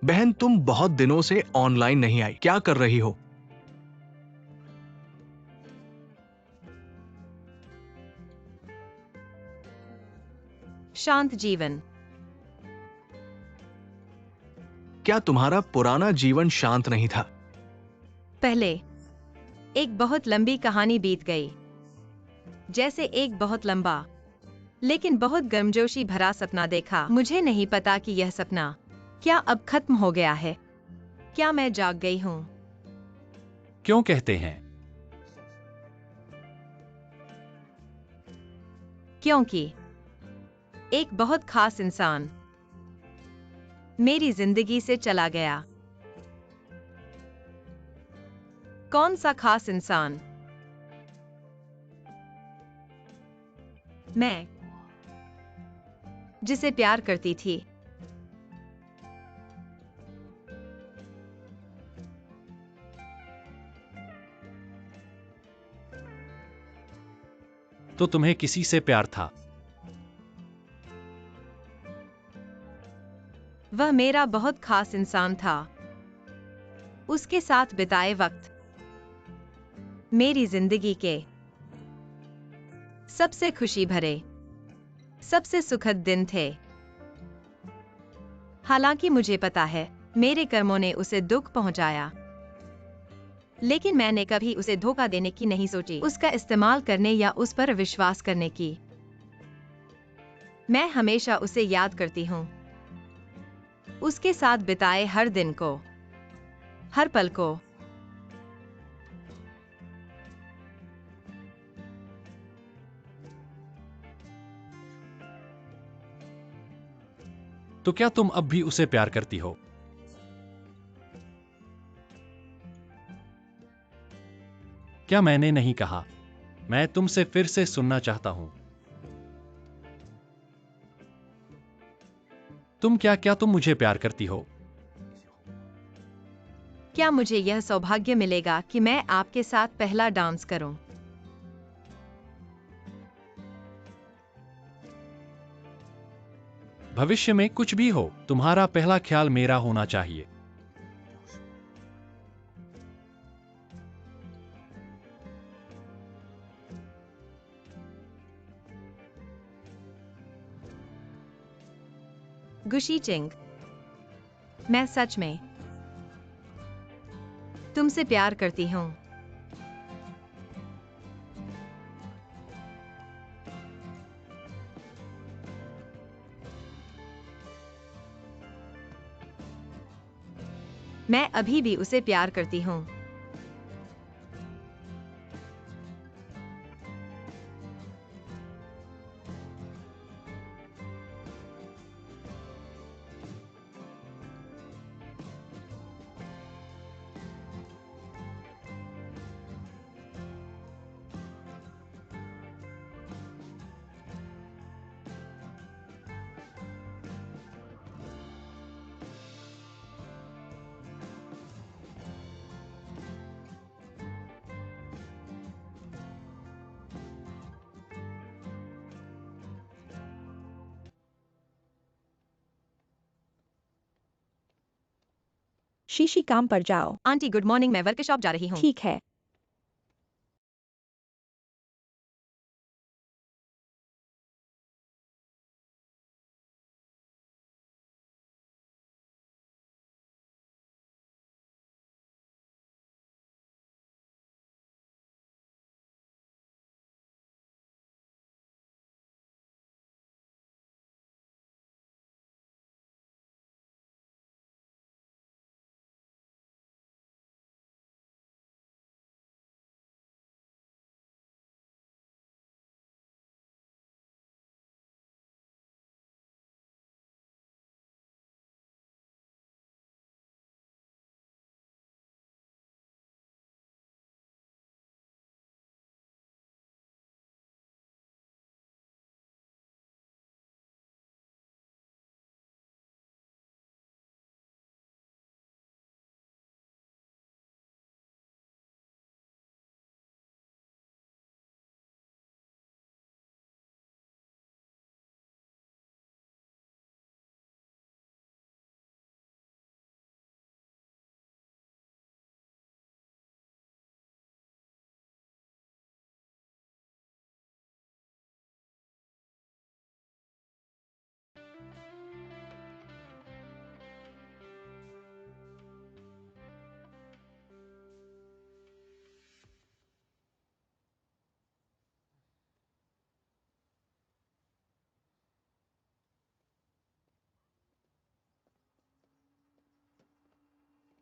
बहन, तुम बहुत दिनों से ऑनलाइन नहीं आई। क्या कर रही हो? शांत जीवन। क्या तुम्हारा पुराना जीवन शांत नहीं था? पहले एक बहुत लंबी कहानी बीत गई। जैसे एक बहुत लंबा लेकिन बहुत गर्मजोशी भरा सपना देखा। मुझे नहीं पता कि यह सपना क्या अब खत्म हो गया है। क्या मैं जाग गई हूँ? क्यों कहते हैं? क्योंकि एक बहुत खास इंसान मेरी जिंदगी से चला गया। कौन सा खास इंसान? मैं जिसे प्यार करती थी। तो तुम्हें किसी से प्यार था? वह मेरा बहुत खास इंसान था। उसके साथ बिताए वक्त मेरी जिंदगी के सबसे खुशी भरे, सबसे सुखद दिन थे। हालांकि मुझे पता है मेरे कर्मों ने उसे दुख पहुंचाया, लेकिन मैंने कभी उसे धोखा देने की नहीं सोची, उसका इस्तेमाल करने या उस पर विश्वास करने की। मैं हमेशा उसे याद करती हूँ, उसके साथ बिताए हर दिन को, हर पल को। तो क्या तुम अब भी उसे प्यार करती हो? क्या मैंने नहीं कहा? मैं तुमसे फिर से सुनना चाहता हूं। क्या तुम मुझे प्यार करती हो? क्या मुझे यह सौभाग्य मिलेगा कि मैं आपके साथ पहला डांस करूं? भविष्य में कुछ भी हो, तुम्हारा पहला ख्याल मेरा होना चाहिए। गुशी चिंग। मैं सच में तुमसे प्यार करती हूँ। मैं अभी भी उसे प्यार करती हूँ। शीशी काम पर जाओ। आंटी गुड मॉर्निंग, मैं वर्कशॉप जा रही हूँ। ठीक है।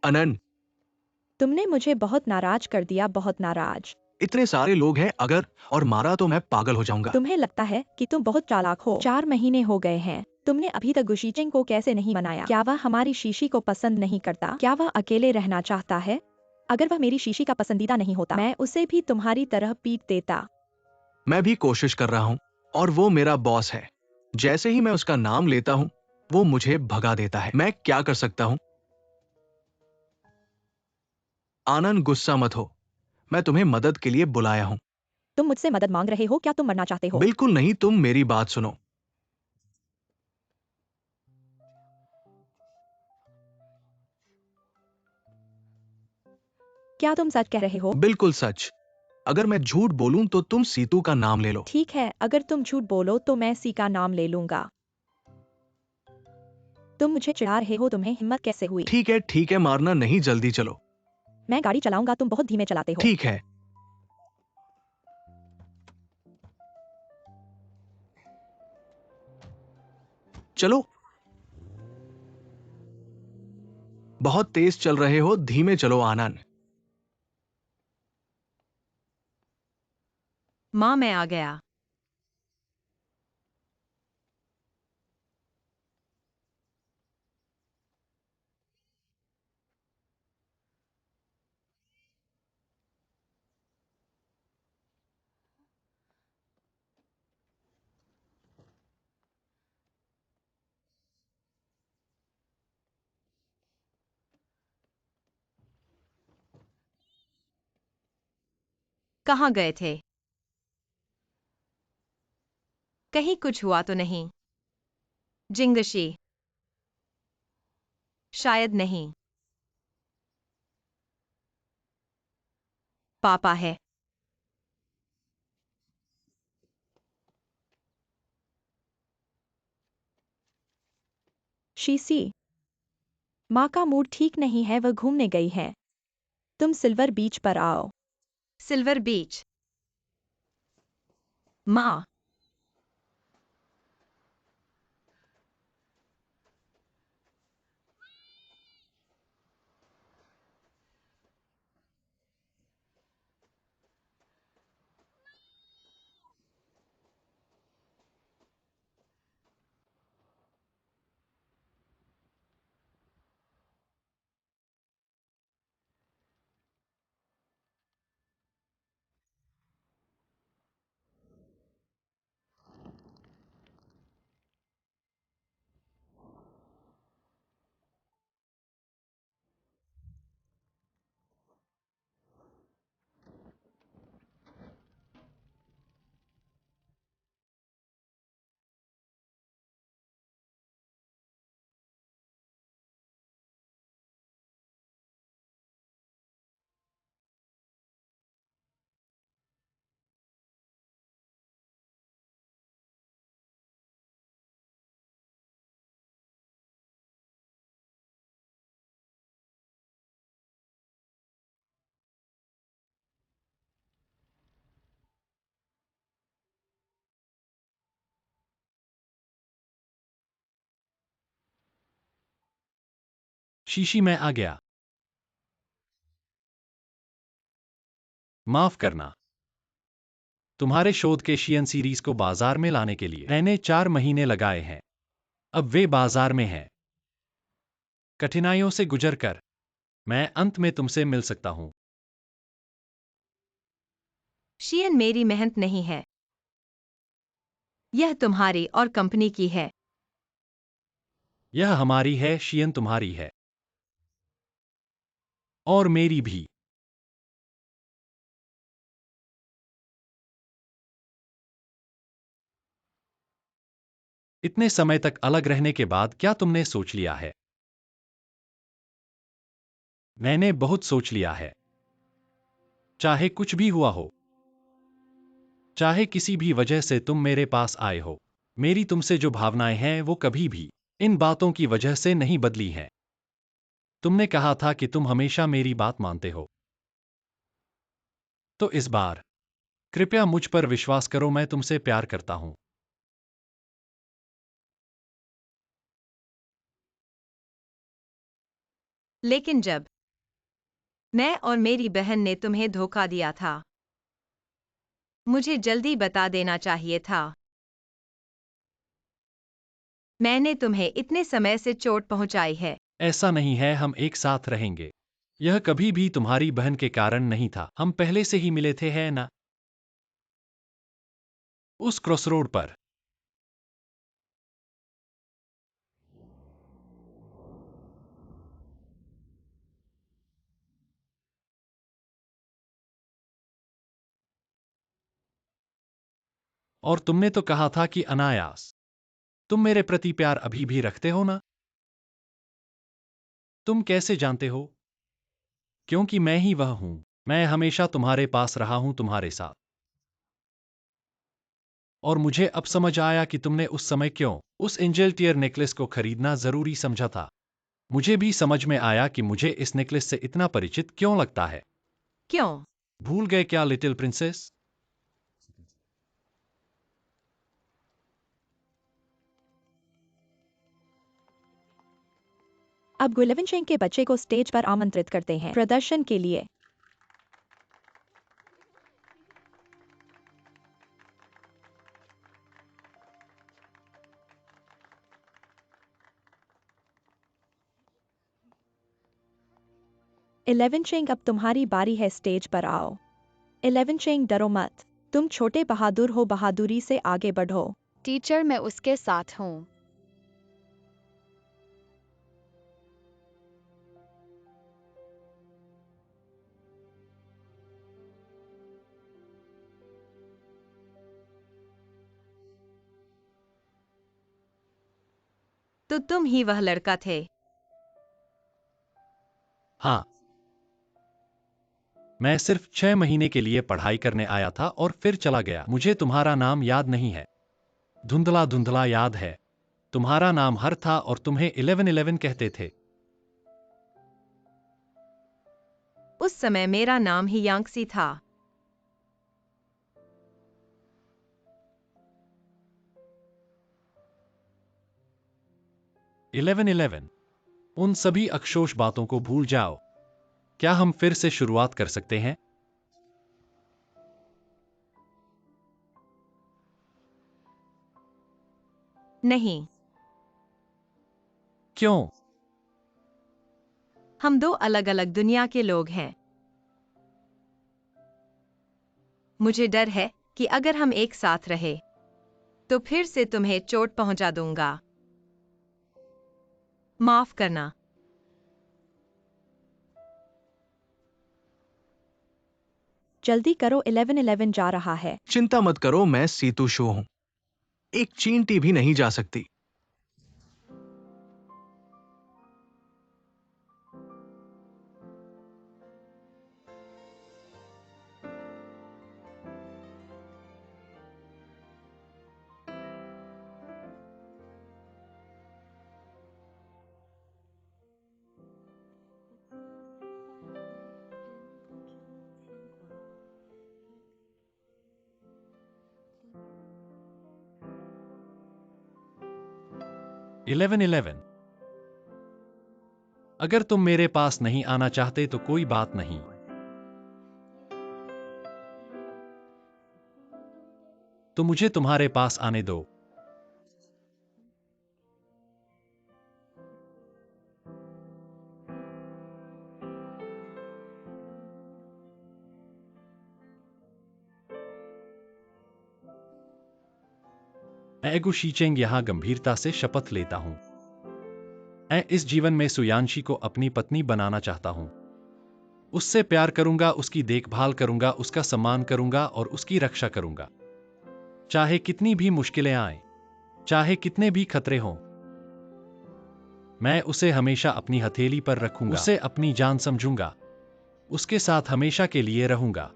अनन, तुमने मुझे बहुत नाराज कर दिया, बहुत नाराज। इतने सारे लोग हैं, अगर और मारा तो मैं पागल हो जाऊंगा। तुम्हें लगता है कि तुम बहुत चालाक हो। 4 महीने हो गए हैं, तुमने अभी तक गुशीचेंग को कैसे नहीं मनाया? क्या वह हमारी शीशी को पसंद नहीं करता? क्या वह अकेले रहना चाहता है? अगर वह मेरी शीशी का पसंदीदा नहीं होता, मैं उसे भी तुम्हारी तरह पीट देता। मैं भी कोशिश कर रहा हूँ और वो मेरा बॉस है। जैसे ही मैं उसका नाम लेता हूँ वो मुझे भगा देता है। मैं क्या कर सकता हूँ? आनंद, गुस्सा मत हो, मैं तुम्हें मदद के लिए बुलाया हूँ। तुम मुझसे मदद मांग रहे हो? क्या तुम मरना चाहते हो? बिल्कुल नहीं, तुम मेरी बात सुनो। क्या तुम सच कह रहे हो? बिल्कुल सच। अगर मैं झूठ बोलूं तो तुम सीतू का नाम ले लो। ठीक है, अगर तुम झूठ बोलो तो मैं सी का नाम ले लूंगा। तुम मुझे चिढ़ा रहे हो, तुम्हें हिम्मत कैसे हुई? ठीक है, मारना नहीं, जल्दी चलो। मैं गाड़ी चलाऊंगा, तुम बहुत धीमे चलाते हो। ठीक है। चलो। बहुत तेज चल रहे हो, धीमे चलो आनंद। माँ, मैं आ गया। कहाँ गए थे? कहीं कुछ हुआ तो नहीं? जिंगशी? शायद नहीं। पापा है। शीशी, माँ का मूड ठीक नहीं है, वह घूमने गई है। तुम सिल्वर बीच पर आओ। सिल्वर बीच। माँ। शीशी मैं आ गया। माफ करना। तुम्हारे शोध के शियन सीरीज को बाजार में लाने के लिए मैंने 4 महीने लगाए हैं। अब वे बाजार में हैं। कठिनाइयों से गुजरकर मैं अंत में तुमसे मिल सकता हूं। शियन मेरी मेहनत नहीं है, यह तुम्हारी और कंपनी की है। यह हमारी है, शियन तुम्हारी है और मेरी भी। इतने समय तक अलग रहने के बाद क्या तुमने सोच लिया है? मैंने बहुत सोच लिया है। चाहे कुछ भी हुआ हो, चाहे किसी भी वजह से तुम मेरे पास आए हो, मेरी तुमसे जो भावनाएं हैं वो कभी भी इन बातों की वजह से नहीं बदली हैं। तुमने कहा था कि तुम हमेशा मेरी बात मानते हो, तो इस बार कृपया मुझ पर विश्वास करो, मैं तुमसे प्यार करता हूं। लेकिन जब मैं और मेरी बहन ने तुम्हें धोखा दिया था, मुझे जल्दी बता देना चाहिए था। मैंने तुम्हें इतने समय से चोट पहुंचाई है। ऐसा नहीं है, हम एक साथ रहेंगे। यह कभी भी तुम्हारी बहन के कारण नहीं था, हम पहले से ही मिले थे, है ना? उस क्रॉसरोड पर। और तुमने तो कहा था कि अनायास तुम मेरे प्रति प्यार अभी भी रखते हो ना? तुम कैसे जानते हो? क्योंकि मैं ही वह हूं। मैं हमेशा तुम्हारे पास रहा हूं, तुम्हारे साथ। और मुझे अब समझ आया कि तुमने उस समय क्यों उस एंजल टियर नेकलेस को खरीदना जरूरी समझा था। मुझे भी समझ में आया कि मुझे इस नेकलेस से इतना परिचित क्यों लगता है। क्यों? भूल गए क्या, लिटिल प्रिंसेस? अब गुलेवनशेंग के बच्चे को स्टेज पर आमंत्रित करते हैं प्रदर्शन के लिए। इलेवनशेंग, अब तुम्हारी बारी है, स्टेज पर आओ। इलेवनशेंग, डरो मत। तुम छोटे बहादुर हो, बहादुरी से आगे बढ़ो। टीचर, मैं उसके साथ हूँ। तो तुम ही वह लड़का थे। हाँ, मैं सिर्फ 6 महीने के लिए पढ़ाई करने आया था और फिर चला गया। मुझे तुम्हारा नाम याद नहीं है, धुंधला धुंधला याद है। तुम्हारा नाम हर था और तुम्हें 1111 कहते थे। उस समय मेरा नाम ही यांगसी था। 11-11 उन सभी अक्षोष बातों को भूल जाओ। क्या हम फिर से शुरुआत कर सकते हैं? नहीं, क्यों? हम दो अलग अलग दुनिया के लोग हैं। मुझे डर है कि अगर हम एक साथ रहे तो फिर से तुम्हें चोट पहुंचा दूंगा। माफ करना। जल्दी करो, 11-11 जा रहा है। चिंता मत करो, मैं सीतू शो हूं। एक चींटी भी नहीं जा सकती। इलेवन अगर तुम मेरे पास नहीं आना चाहते तो कोई बात नहीं। तो मुझे तुम्हारे पास आने दो। मैं एगो शीचेंग यहां गंभीरता से शपथ लेता हूं। मैं इस जीवन में सुयांशी को अपनी पत्नी बनाना चाहता हूं। उससे प्यार करूंगा, उसकी देखभाल करूंगा, उसका सम्मान करूंगा और उसकी रक्षा करूंगा। चाहे कितनी भी मुश्किलें आए, चाहे कितने भी खतरे हों, मैं उसे हमेशा अपनी हथेली पर रखूंगा, उसे अपनी जान समझूंगा, उसके साथ हमेशा के लिए रहूंगा।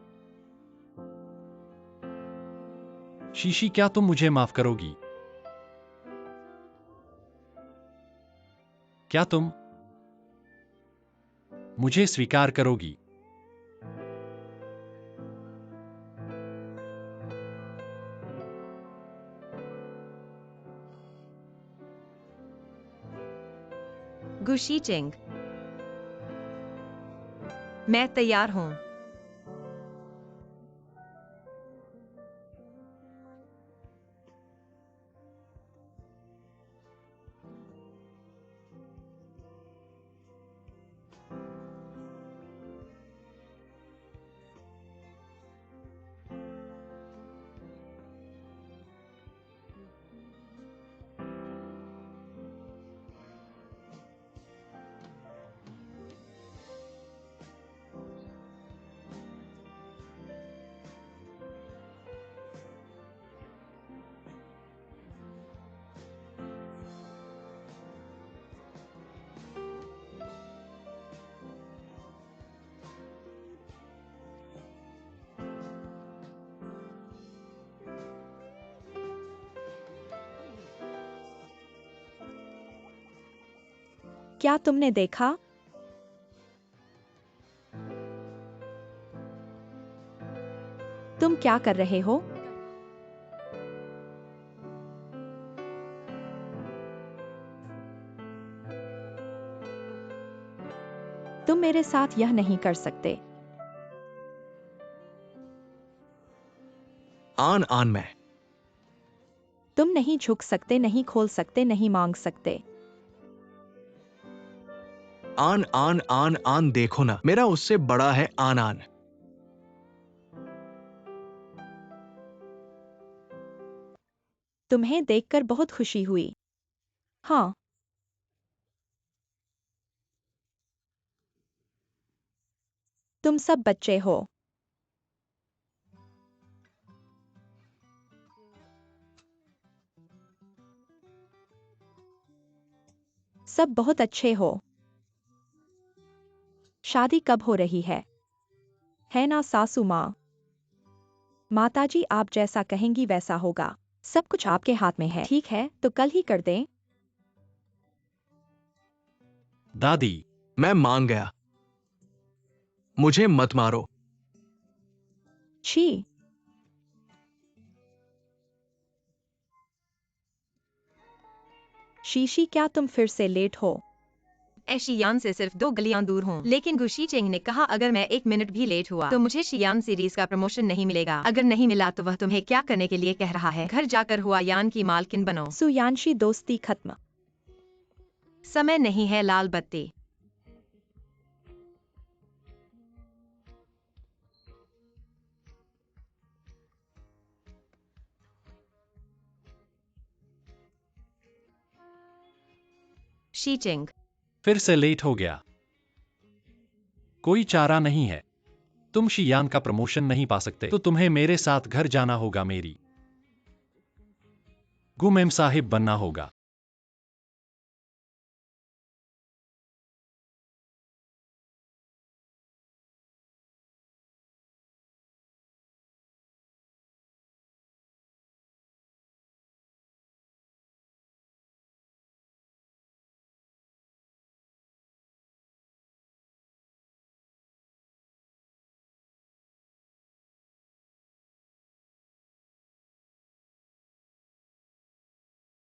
शीशी, क्या तुम मुझे माफ करोगी? क्या तुम मुझे स्वीकार करोगी? गुशीचिंग, मैं तैयार हूं। क्या तुमने देखा? तुम क्या कर रहे हो? तुम मेरे साथ यह नहीं कर सकते। आन आन मैं। तुम नहीं झुक सकते, नहीं खोल सकते, नहीं मांग सकते। आन आन आन आन, देखो ना, मेरा उससे बड़ा है आन आन। तुम्हें देखकर बहुत खुशी हुई। हाँ, तुम सब बच्चे हो। सब बहुत अच्छे हो। शादी कब हो रही है ना सासू माँ? माताजी, आप जैसा कहेंगी वैसा होगा। सब कुछ आपके हाथ में है। ठीक है, तो कल ही कर दें। दादी, मैं मान गया। मुझे मत मारो। छी। शीशी, क्या तुम फिर से लेट हो? शियान से सिर्फ 2 गलियां दूर हूँ, लेकिन गुशी चेंग ने कहा अगर मैं 1 मिनट भी लेट हुआ तो मुझे शियान सीरीज का प्रमोशन नहीं मिलेगा। अगर नहीं मिला तो वह तुम्हें क्या करने के लिए कह रहा है? घर जाकर हुआ यान की मालकिन बनो। सुयानशी, दोस्ती खत्म। समय नहीं है, लाल बत्ती। शी चिंग, फिर से लेट हो गया। कोई चारा नहीं है। तुम शियान का प्रमोशन नहीं पा सकते तो तुम्हें मेरे साथ घर जाना होगा। मेरी गुमेम साहिब बनना होगा।